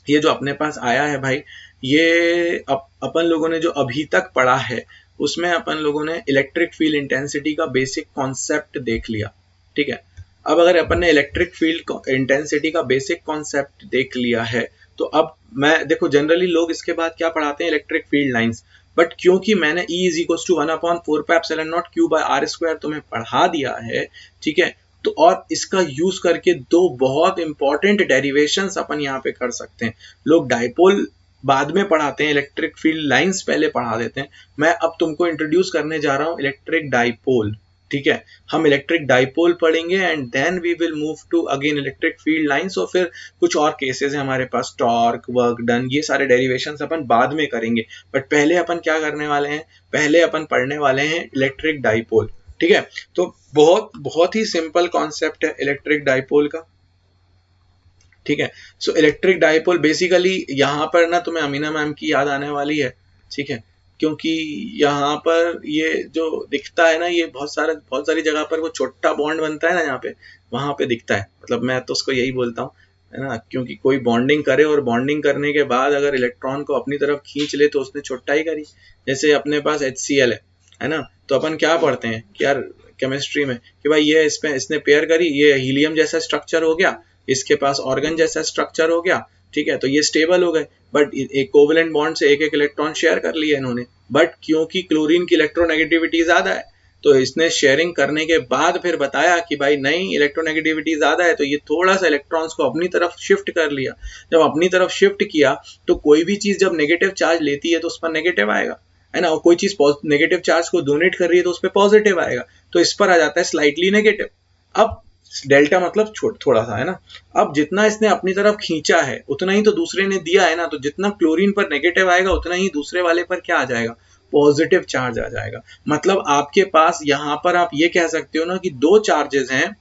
ये जो अपने पास आया है भाई, ये अपन लोगों ने जो अभी तक पढ़ा है उसमें अपन लोगों ने इलेक्ट्रिक फील्ड इंटेंसिटी का बेसिक कॉन्सेप्ट देख लिया। ठीक है, अब अगर अपन ने इलेक्ट्रिक फील्ड इंटेंसिटी का बेसिक कॉन्सेप्ट देख लिया है, तो अब मैं देखो जनरली लोग इसके बाद क्या पढ़ाते हैं, इलेक्ट्रिक फील्ड लाइंस, बट क्योंकि मैंने E is equal to 1/4 pi epsilon naught Q by R square तुम्हें पढ़ा दिया है, ठीक है, तो और इसका यूज करके दो बहुत इंपॉर्टेंट डेरिवेशंस अपन यहाँ पे कर सकते हैं। लोग डाइपोल बाद में पढ़ाते हैं, इलेक्ट्रिक फील्ड लाइंस पहले पढ़ा देते हैं। मैं अब तुमको इंट्रोड्यूस करने जा रहा हूँ इलेक्ट्रिक डाइपोल। ठीक है, हम इलेक्ट्रिक डाइपोल पढ़ेंगे and then we will move to again electric field lines, और फिर कुछ और केसेस है हमारे पास, टॉर्क, वर्क डन, ये सारे डेरिवेशंस अपन बाद में करेंगे। बट पहले अपन क्या करने वाले हैं, पहले अपन पढ़ने वाले हैं इलेक्ट्रिक डाइपोल। ठीक है, तो बहुत बहुत ही सिंपल कॉन्सेप्ट है इलेक्ट्रिक डाइपोल का। ठीक है, सो इलेक्ट्रिक डाइपोल बेसिकली यहाँ पर ना तुम्हें अमीना मैम की याद आने वाली है। ठीक है, क्योंकि यहाँ पर ये जो दिखता है ना, ये बहुत सारी जगह पर वो छोटा बॉन्ड बनता है ना, यहाँ पे वहां पे दिखता है, मतलब मैं तो उसको यही बोलता हूँ, है ना, क्योंकि कोई बॉन्डिंग करे और बॉन्डिंग करने के बाद अगर इलेक्ट्रॉन को अपनी तरफ खींच ले तो उसने छोटा ही करी। जैसे अपने पास HCl है ना, तो अपन क्या पढ़ते हैं कि यार केमिस्ट्री में कि भाई ये इसने पेयर करी, ये हीलियम जैसा स्ट्रक्चर हो गया, इसके पास ऑर्गन जैसा स्ट्रक्चर हो गया। ठीक है, तो ये स्टेबल हो गए, बट एक कोवेलेंट बॉन्ड से एक एक इलेक्ट्रॉन शेयर कर लिए इन्होंने, बट क्योंकि क्लोरीन की इलेक्ट्रोनेगेटिविटी ज्यादा है, तो इसने शेयरिंग करने के बाद फिर बताया कि भाई नहीं, इलेक्ट्रोनेगेटिविटी ज्यादा है, तो ये थोड़ा सा इलेक्ट्रॉन्स को अपनी तरफ शिफ्ट कर लिया। जब अपनी तरफ शिफ्ट किया तो कोई भी चीज जब नेगेटिव चार्ज लेती है तो उस पर नेगेटिव आएगा, है ना, और कोई चीज नेगेटिव चार्ज को डोनेट कर रही है तो उस पर पॉजिटिव आएगा, तो इस पर आ जाता है स्लाइटली नेगेटिव। अब डेल्टा मतलब थोड़ा सा, है ना। अब जितना इसने अपनी तरफ खींचा है उतना ही तो दूसरे ने दिया है ना, तो जितना क्लोरीन पर नेगेटिव आएगा उतना ही दूसरे वाले पर क्या आ जाएगा, पॉजिटिव चार्ज आ जाएगा। मतलब आपके पास यहाँ पर आप ये कह सकते हो ना कि दो चार्जेस हैं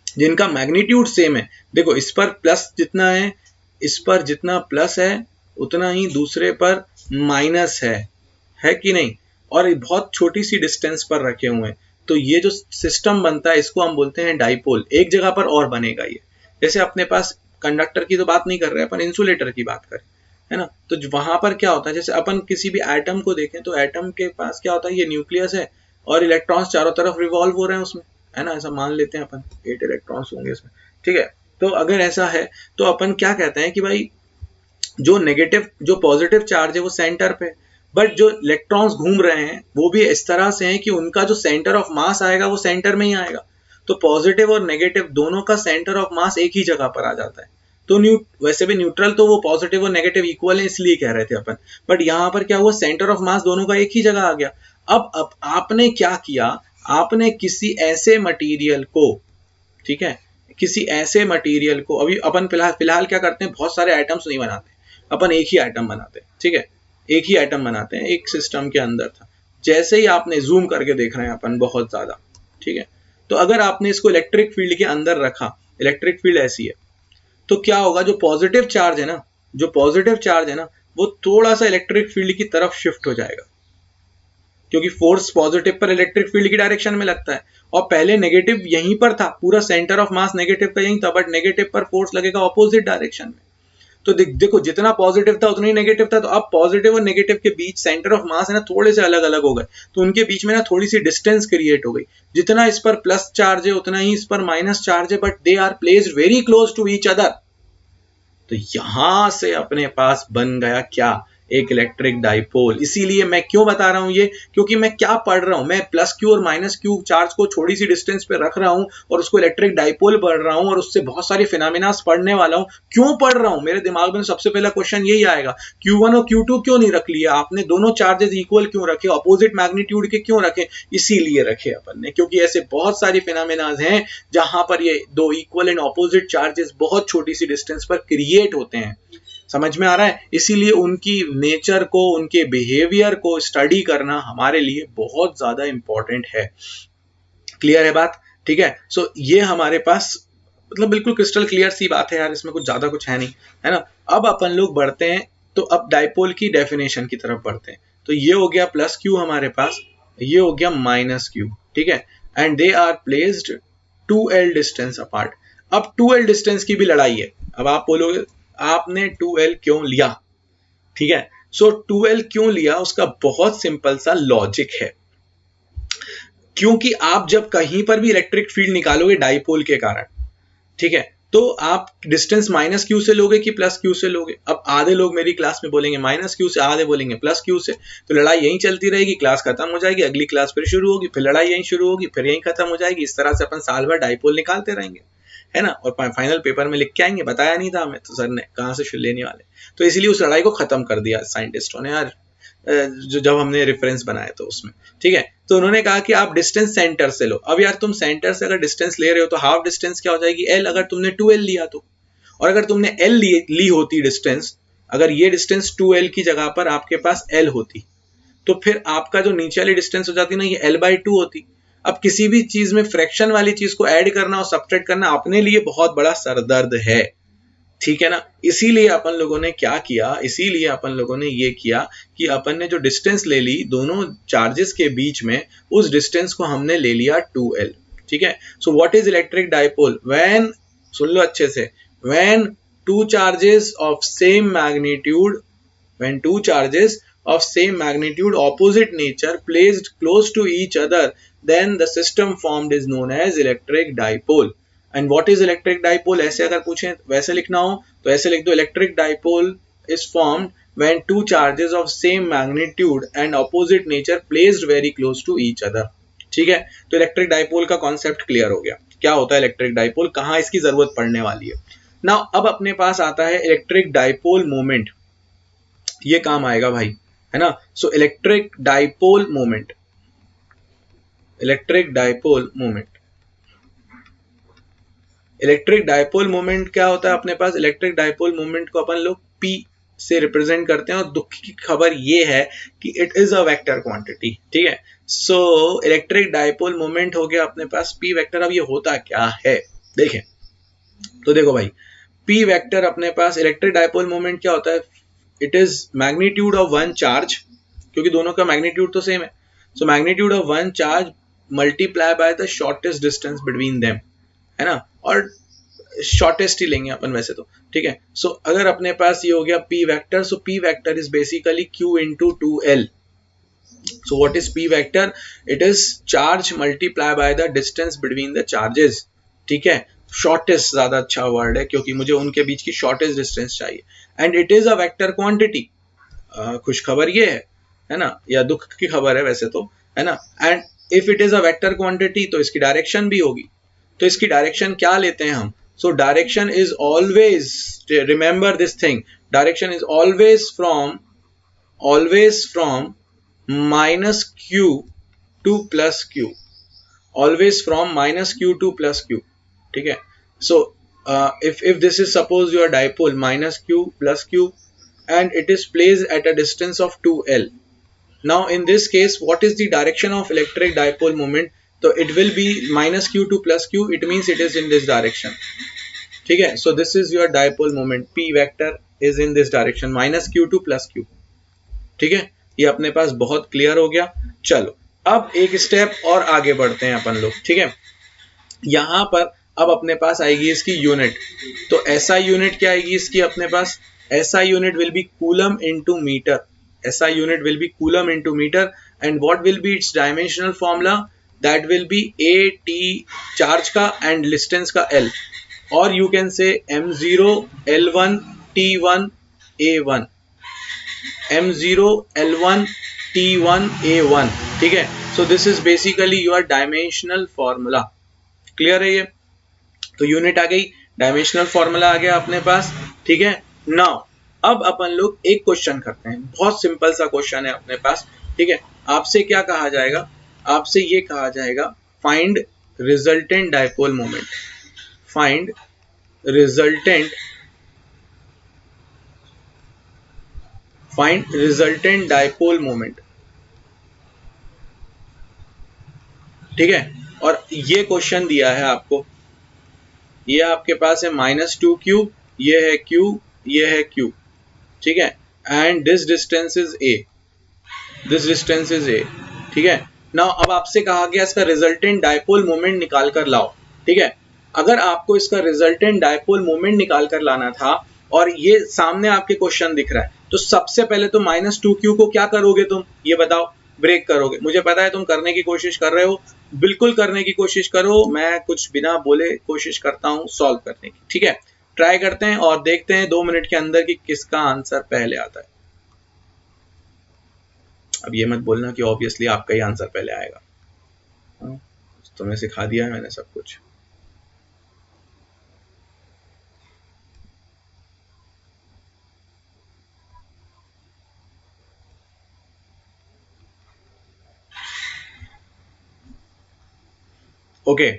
जिनका मैग्नीट्यूड सेम है। देखो इस पर प्लस जितना है, इस पर जितना प्लस है उतना ही दूसरे पर माइनस है कि नहीं, और बहुत छोटी सी डिस्टेंस पर रखे हुए हैं, तो ये जो सिस्टम बनता है इसको हम बोलते हैं डाइपोल। एक जगह पर और बनेगा ये, जैसे अपने पास कंडक्टर की तो बात नहीं कर रहे अपन, इंसुलेटर की बात करें, है ना, तो वहां पर क्या होता है, जैसे अपन किसी भी एटम को देखें तो एटम के पास क्या होता है, ये न्यूक्लियस है और इलेक्ट्रॉन्स चारों तरफ रिवॉल्व हो रहे हैं उसमें, है ना, ऐसा मान लेते हैं अपन, 8 इलेक्ट्रॉन्स होंगे इसमें। ठीक है, तो अगर ऐसा है तो अपन क्या कहते हैं कि भाई जो पॉजिटिव चार्ज है वो सेंटर पे, बट जो इलेक्ट्रॉन्स घूम रहे हैं वो भी इस तरह से हैं कि उनका जो सेंटर ऑफ मास आएगा वो सेंटर में ही आएगा, तो पॉजिटिव और नेगेटिव दोनों का सेंटर ऑफ मास एक ही जगह पर आ जाता है। तो वैसे भी न्यूट्रल तो वो पॉजिटिव और नेगेटिव इक्वल है इसलिए कह रहे थे अपन, बट यहाँ पर क्या हुआ, सेंटर ऑफ मास दोनों का एक ही जगह आ गया। अब आपने क्या किया, आपने किसी ऐसे मटेरियल को, ठीक है, किसी ऐसे मटेरियल को, अभी अपन फिलहाल क्या करते हैं, बहुत सारे आइटम्स नहीं बनाते अपन, एक ही आइटम बनाते हैं। ठीक है, एक ही आइटम बनाते हैं, एक सिस्टम के अंदर था, जैसे ही आपने जूम करके देख रहे हैं अपन बहुत ज्यादा, ठीक है, तो अगर आपने इसको इलेक्ट्रिक फील्ड के अंदर रखा, इलेक्ट्रिक फील्ड ऐसी है, तो क्या होगा, जो पॉजिटिव चार्ज है ना, जो पॉजिटिव चार्ज है ना, वो थोड़ा सा इलेक्ट्रिक फील्ड की तरफ शिफ्ट हो जाएगा, क्योंकि फोर्स पॉजिटिव पर इलेक्ट्रिक फील्ड की डायरेक्शन में लगता है, और पहले नेगेटिव यहीं पर था, पूरा सेंटर ऑफ मास नेगेटिव का यहीं था, बट नेगेटिव पर फोर्स लगेगा ऑपोजिट डायरेक्शन में। तो देखो जितना पॉजिटिव था उतना ही नेगेटिव था, तो अब पॉजिटिव और नेगेटिव के बीच सेंटर ऑफ मास है ना, थोड़े से अलग अलग हो गए, तो उनके बीच में ना थोड़ी सी डिस्टेंस क्रिएट हो गई। जितना इस पर प्लस चार्ज है उतना ही इस पर माइनस चार्ज है, but they are placed very close to each other. तो यहां से अपने पास बन गया क्या, एक इलेक्ट्रिक डाइपोल। इसीलिए मैं क्यों बता रहा हूं ये, क्योंकि मैं क्या पढ़ रहा हूं, मैं प्लस क्यू और माइनस क्यू चार्ज को थोड़ी सी डिस्टेंस पे रख रहा हूं और उसको इलेक्ट्रिक डाइपोल पढ़ रहा हूं और उससे बहुत सारी फिनोमेनास पढ़ने वाला हूं। क्यों पढ़ रहा हूं, मेरे दिमाग में सबसे पहला क्वेश्चन यही आएगा, Q1 और Q2 क्यों नहीं रख लिया आपने, दोनों चार्जेस इक्वल क्यों रखे, अपोजिट मैग्नीट्यूड के क्यों रखे। इसीलिए रखे अपन ने, क्योंकि ऐसे बहुत सारी फिनोमेनास हैं जहां पर ये दो इक्वल एंड अपोजिट चार्जेस बहुत छोटी सी डिस्टेंस पर क्रिएट होते हैं। समझ में आ रहा है, इसीलिए उनकी नेचर को, उनके बिहेवियर को स्टडी करना हमारे लिए बहुत ज्यादा इंपॉर्टेंट है। क्लियर है बात, ठीक है। सो ये हमारे पास मतलब बिल्कुल क्रिस्टल क्लियर सी बात है यार, इसमें कुछ ज्यादा कुछ है नहीं, है ना। अब अपन लोग बढ़ते हैं, तो अब डाइपोल की डेफिनेशन की तरफ बढ़ते हैं। तो ये हो गया प्लस क्यू हमारे पास, ये हो गया माइनस क्यू, ठीक है, and they are placed 2l distance apart. अब 2l डिस्टेंस की भी लड़ाई है। अब आप बोलोगे आपने 2l क्यों लिया, ठीक है। सो 2l क्यों लिया, उसका बहुत सिंपल सा लॉजिक है। क्योंकि आप जब कहीं पर भी इलेक्ट्रिक फील्ड निकालोगे डाइपोल के कारण, ठीक है, तो आप डिस्टेंस माइनस क्यू से लोगे कि प्लस क्यू से लोगे। अब आधे लोग मेरी क्लास में बोलेंगे माइनस क्यू से, आधे बोलेंगे प्लस क्यू से, तो लड़ाई यहीं चलती रहेगी, क्लास खत्म हो जाएगी, अगली क्लास फिर शुरू होगी, फिर लड़ाई यहीं शुरू होगी, फिर यहीं खत्म हो जाएगी। इस तरह से अपन साल भर डाइपोल निकालते रहेंगे, है ना, और फाइनल पेपर में लिख के आएंगे बताया नहीं था हमें, तो सर ने कहाँ से लेने वाले। तो इसलिए उस लड़ाई को खत्म कर दिया साइंटिस्टों ने यार, जो जब हमने रेफरेंस बनाए तो उसमें, ठीक है। तो उन्होंने कहा कि आप डिस्टेंस सेंटर से लो। अब यार तुम सेंटर से अगर डिस्टेंस ले रहे हो तो हाफ डिस्टेंस क्या हो जाएगी, एल, अगर तुमने 2l लिया तो, और अगर तुमने एल ली होती डिस्टेंस, अगर ये डिस्टेंस 2l की जगह पर आपके पास एल होती, तो फिर आपका जो नीचे वाली डिस्टेंस हो जाती ना, ये l/2 होती। अब किसी भी चीज में फ्रैक्शन वाली चीज को ऐड करना और सब्ट्रैक्ट करना अपने लिए बहुत बड़ा सरदर्द है, ठीक है ना। इसीलिए अपन लोगों ने क्या किया, इसीलिए अपन लोगों ने ये किया कि अपन ने जो डिस्टेंस ले ली दोनों चार्जेस के बीच में, उस डिस्टेंस को हमने ले लिया 2l, ठीक है। So what is electric dipole, when, सुन लो अच्छे से, when two charges of same magnitude, when two charges of same magnitude opposite nature placed close to each other, then the system formed is known as electric dipole. And what is electric dipole, ऐसे अगर पूछें वैसे लिखना हो तो ऐसे लिख दो, electric dipole is formed when two charges of same magnitude and opposite nature placed very close to each other, ठीक है। तो इलेक्ट्रिक डाइपोल का कॉन्सेप्ट क्लियर हो गया, क्या होता है इलेक्ट्रिक डाइपोल, कहाँ इसकी जरूरत पड़ने वाली है। नाउ अब अपने पास आता है इलेक्ट्रिक डाइपोल मोमेंट, ये काम आएगा भाई, है ना। So electric dipole moment, electric dipole moment, electric dipole moment क्या होता है अपने पास, इलेक्ट्रिक डाइपोल मोमेंट को अपन लोग P से रिप्रेजेंट करते हैं, और दुख की खबर ये है कि it is a vector quantity, ठीक है। सो इलेक्ट्रिक डाइपोल मोमेंट हो गया अपने पास P वेक्टर। अब ये होता क्या है देखें, तो देखो भाई, P वेक्टर अपने पास, इलेक्ट्रिक डाइपोल मोमेंट क्या होता है, it is magnitude of one charge, क्योंकि दोनों का मैग्नीट्यूड तो सेम है। So magnitude of one charge multiply by the shortest distance between them, है ना, और शॉर्टेस्ट ही लेंगे अपन वैसे तो, ठीक है। सो अगर अपने पास ये हो गया P vector, so P vector is basically Q into 2l. So what is P vector? It is charge multiply by the distance between the charges, ठीक है। शॉर्टेस्ट ज्यादा अच्छा वर्ड है क्योंकि मुझे उनके बीच की शॉर्टेस्ट डिस्टेंस चाहिए, and it is a vector quantity. खुश खबर ये है ना, या दुख की खबर है वैसे तो, है ना। And if it is a vector quantity तो इसकी डायरेक्शन भी होगी, तो इसकी डायरेक्शन क्या लेते हैं हम, so direction is always, remember this thing, direction is always from minus Q two plus Q, always from minus Q two plus Q, ठीक है। सो if this is suppose your dipole minus q plus q and it is placed at a distance of 2l, Now in this case, what is the direction of electric dipole moment? So it will be minus q to plus q. It means it is in this direction. ठीक है, so this is your dipole moment. P vector is in this direction, minus q to plus q. ठीक है, ये अपने पास बहुत clear हो गया. चलो अब एक स्टेप और आगे बढ़ते हैं अपन लोग. ठीक है, यहां पर अब अपने पास आएगी इसकी यूनिट. तो ऐसा यूनिट क्या आएगी इसकी अपने पास? ऐसा unit will be coulomb into metre. ऐसा unit will be coulomb into metre. And what will be its dimensional formula? That will be a t charge का एंड डिस्टेंस का l, और you can say m0 l1 t1 a1, m0 l1 t1 a1. ठीक है, so this is basically your dimensional formula. Clear है ये? तो unit आ गई, dimensional formula आ गया अपने पास. ठीक है, नाउ अब अपन लोग एक क्वेश्चन करते हैं. बहुत सिंपल सा क्वेश्चन है अपने पास. ठीक है, आपसे क्या कहा जाएगा? आपसे ये कहा जाएगा find resultant dipole moment. Find resultant dipole moment. ठीक है, और ये क्वेश्चन दिया है आपको. ये आपके पास है -2q, ये है q, ये है q. ठीक है, and this distance is a. ठीक है, नाउ अब आपसे कहा गया इसका रिजल्टेंट डायपोल मोमेंट निकाल कर लाओ. ठीक है, अगर आपको इसका रिजल्टेंट डायपोल मोमेंट निकाल कर लाना था और ये सामने आपके क्वेश्चन दिख रहा है, तो सबसे पहले तो -2q को क्या करोगे तुम? ये बताओ. ब्रेक करोगे. मुझे पता है तुम करने की कोशिश कर रहे हो, बिल्कुल करने की कोशिश करो. मैं कुछ बिना बोले कोशिश करता हूं सॉल्व करने की. ठीक है, ट्राई करते हैं और देखते हैं 2 मिनट के अंदर कि किसका आंसर पहले आता है. अब ये मत बोलना कि ऑब्वियसली आपका ही आंसर पहले आएगा. तुम्हें सिखा दिया है मैंने सब कुछ. ओके,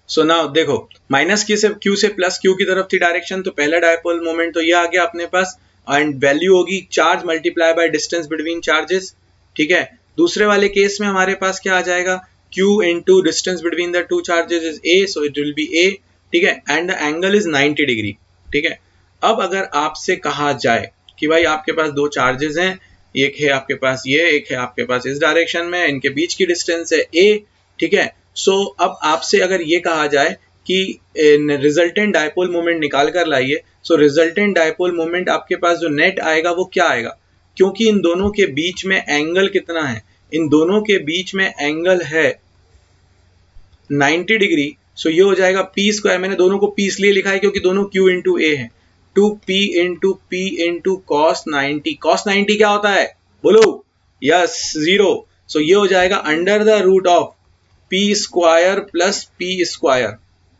सो नाउ देखो, माइनस क्यू से प्लस क्यू की तरफ थी डायरेक्शन, तो पहला डायपोल मोमेंट तो ये आ गया अपने पास. एंड वैल्यू होगी charge multiply by distance between charges. ठीक है, दूसरे वाले केस में हमारे पास क्या आ जाएगा? q into distance between the two charges is a, so it will be a. ठीक है, and the angle is 90 degree. ठीक है, अब अगर आपसे कहा जाए कि भाई आपके पास दो चार्जेस हैं, एक है आपके पास ये, एक है आपके पास इस डायरेक्शन में, इनके बीच की डिस्टेंस है a. ठीक है, सो अब आपसे अगर ये कहा जाए कि रिजल्टेंट डायपोल मोमेंट निकाल कर लाइए, सो रिजल्टेंट डायपोल मोमेंट आपके पास जो नेट आएगा वो क्या आएगा? क्योंकि इन दोनों के बीच में एंगल कितना है? इन दोनों के बीच में एंगल है 90 डिग्री. सो ये हो जाएगा पी स्क्वायर. मैंने दोनों को पी इसलिए लिखा है क्योंकि दोनों क्यू इंटू ए है. 2p into cos 90. कॉस 90 क्या होता है? बोलो. यस, 0. सो ये हो जाएगा under the root of P square plus P square.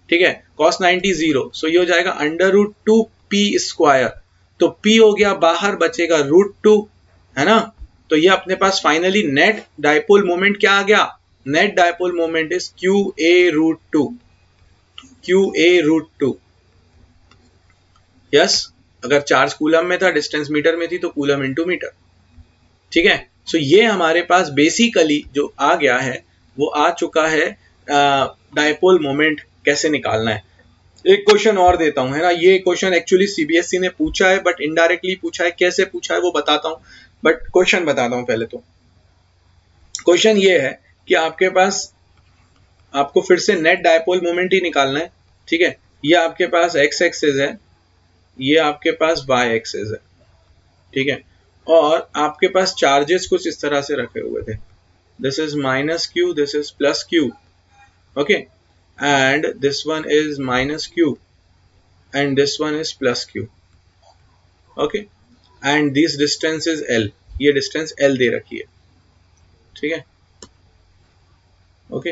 ठीक है, कॉस 90 0. सो ये हो जाएगा अंडर रूट 2p स्क्वायर. तो p हो गया बाहर, बचेगा √2, है ना? तो ये अपने पास फाइनली नेट डायपोल मोमेंट क्या आ गया? Net dipole moment is qa√2. qa√2. Yes, अगर चार्ज कूलम में था, डिस्टेंस मीटर में थी, तो कूलम इंटू मीटर. ठीक है, सो ये हमारे पास बेसिकली जो आ गया है वो आ चुका है. डायपोल मोमेंट कैसे निकालना है. एक क्वेश्चन और देता हूं, है ना? ये क्वेश्चन एक्चुअली सीबीएसई ने पूछा है, बट इनडायरेक्टली पूछा है. कैसे पूछा है वो बताता हूं, बट क्वेश्चन बताता हूं पहले. तो क्वेश्चन ये है कि आपके पास, आपको फिर से नेट डायपोल मोमेंट ही निकालना है. ठीक है, ये आपके पास एक्स एक्सिस है, ये आपके पास वाई एक्सिस है. ठीक है, और आपके पास चार्जेस कुछ इस तरह से रखे हुए थे. This is -q, this is +q. Okay, and this one is -q and this one is +q. okay, and this distance is l. ये डिस्टेंस l दे रखी है. ठीक है, okay,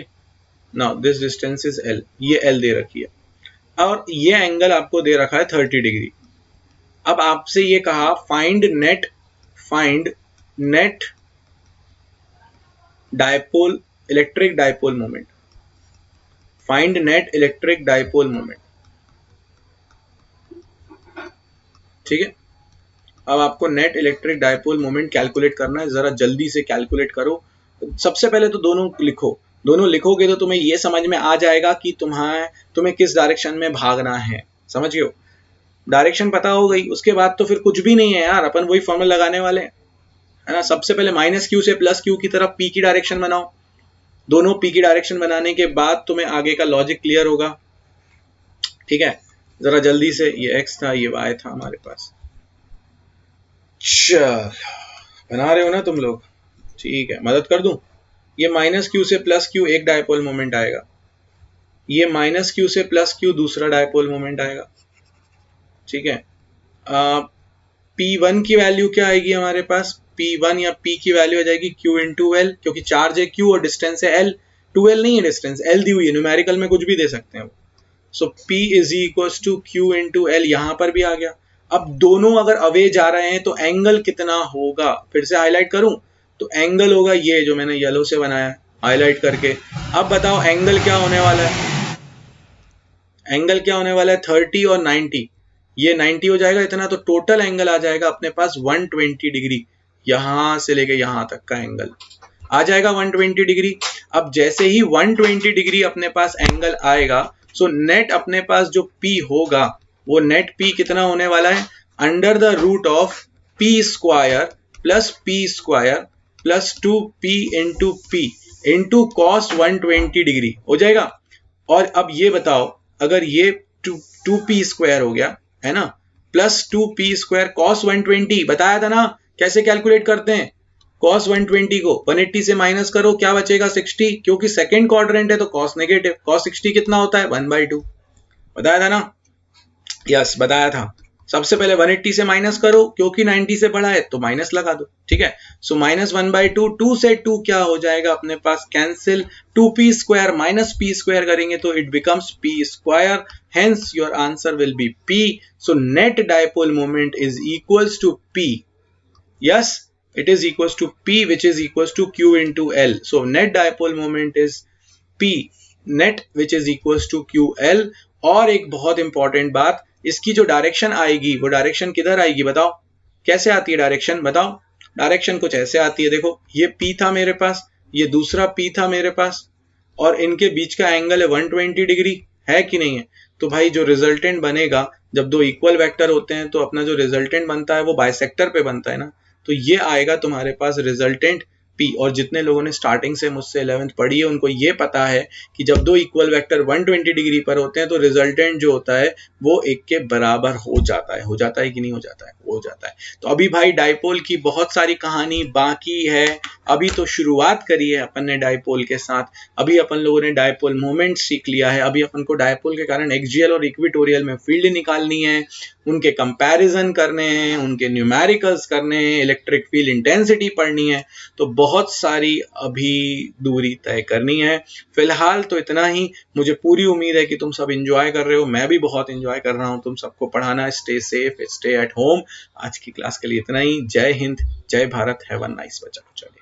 now this distance is l. ये l दे रखी है, और ये एंगल आपको दे रखा है 30 डिग्री. अब आपसे ये कहा find net dipole electric dipole moment. Find net electric dipole moment. ठीक है, अब आपको net electric dipole moment calculate करना है, जरा जल्दी से कैलकुलेट करो। सबसे पहले तो दोनों लिखो, दोनों लिखोगे तो तुम्हें ये समझ में आ जाएगा कि तुम्हें किस डायरेक्शन में भागना है, समझ गए हो? डायरेक्शन पता हो गई, उसके बाद तो फिर कुछ भी नहीं है यार, अपन वही फॉर्मूला लगाने वाले हैं, है ना। सबसे पहले माइनस क्यू से प्लस क्यू की तरफ पी की डायरेक्शन बनाओ, दोनों पी की डायरेक्शन बनाने के बाद तुम्हें आगे का लॉजिक क्लियर होगा, ठीक है। जरा जल्दी से, ये एक्स था ये वाई था हमारे पास, चल बना रहे हो ना तुम लोग, ठीक है, मदद कर दूं। ये माइनस क्यू से प्लस क्यू एक डायपोल मोमेंट आएगा, ये माइनस क्यू से प्लस क्यू दूसरा डायपोल मोमेंट आएगा, ठीक है। P1 की वैल्यू क्या आएगी हमारे पास, P1 या P की वैल्यू आ जाएगी Q इंटू L, क्योंकि चार्ज है Q और डिस्टेंस है L, 2L नहीं है डिस्टेंस, L दी हुई है, न्यूमेरिकल में कुछ भी दे सकते हैं वो। So P is equals to Q into L, यहां पर भी आ गया। अब दोनों अगर अवे जा रहे हैं तो एंगल कितना होगा, फिर से हाईलाइट करूं तो एंगल होगा ये जो मैंने येलो से बनाया हाईलाइट करके। अब बताओ एंगल क्या होने वाला है, एंगल क्या होने वाला है 30 और 90, ये 90 हो जाएगा इतना, तो टोटल एंगल आ जाएगा अपने पास 120 डिग्री, यहां से लेके यहां तक का एंगल आ जाएगा 120 डिग्री। अब जैसे ही 120 डिग्री अपने पास एंगल आएगा, सो नेट अपने पास जो P होगा वो नेट P कितना होने वाला है, under the root of P square plus 2P into P into cos 120 degree हो जाएगा। और अब ये बताओ, अगर ये 2P स्क्वायर हो गया है ना, प्लस 2P स्क्वायर कॉस 120, बताया था ना कैसे कैलकुलेट करते हैं, कॉस 120 को 180 से माइनस करो, क्या बचेगा 60, क्योंकि सेकंड क्वाड्रेंट है तो कॉस नेगेटिव, कॉस 60 कितना होता है 1/2, बताया था ना, यस बताया था। सबसे पहले 180 से माइनस करो, क्योंकि 90 से बड़ा है तो माइनस लगा दो, ठीक है। सो माइनस 1/2, 2 से 2 क्या हो जाएगा अपने पास cancel, 2P square minus P square करेंगे तो it becomes P square, hence your answer will be P। So net dipole moment is equals to P, yes it is equals to P which is equals to Q into L, so net dipole moment is P net which is equals to QL। और एक बहुत important बात, इसकी जो direction आएगी वो direction किधर आएगी बताओ, कैसे आती है डायरेक्शन बताओ, डायरेक्शन कुछ ऐसे आती है, देखो ये P था मेरे पास, ये दूसरा P था मेरे पास, और इनके बीच का एंगल है 120 डिग्री, है कि नहीं है। तो भाई जो रिजल्टेंट बनेगा, जब दो इक्वल वेक्टर होते हैं तो अपना जो रिजल्टेंट बनता है वो बाइसेक्टर पे बनता है ना, तो ये आएगा तुम्हारे पास रिजल्टेंट P। और जितने लोगों ने स्टार्टिंग से मुझसे 11th पढ़ी है उनको ये पता है कि जब दो इक्वल वेक्टर 120 डिग्री पर होते हैं तो रिजल्टेंट जो होता है वो एक के बराबर हो जाता है कि नहीं हो जाता है, हो जाता है। तो अभी भाई डायपोल की बहुत सारी कहानी बाकी है, अभी तो शुरुआत करी है अपन ने डायपोल के साथ, अभी अपन लोगों ने डायपोल मोमेंट सीख लिया है, अभी अपन को डायपोल के कारण एक्सियल और इक्वेटोरियल में फील्ड निकालनी है, उनके कंपैरिजन करने हैं, उनके न्यूमेरिकल्स करने हैं, इलेक्ट्रिक फील्ड इंटेंसिटी पढ़नी है, तो बहुत सारी अभी दूरी तय करनी है। फिलहाल तो इतना ही, मुझे पूरी उम्मीद है कि तुम सब एंजॉय कर रहे हो, मैं भी बहुत एंजॉय कर रहा हूँ तुम सबको पढ़ाना। Stay safe, stay at home. आज की क्लास के लिए इतना ही। जय हिंद, जय भारत, हैव अ नाइस बच्चा। चलिए।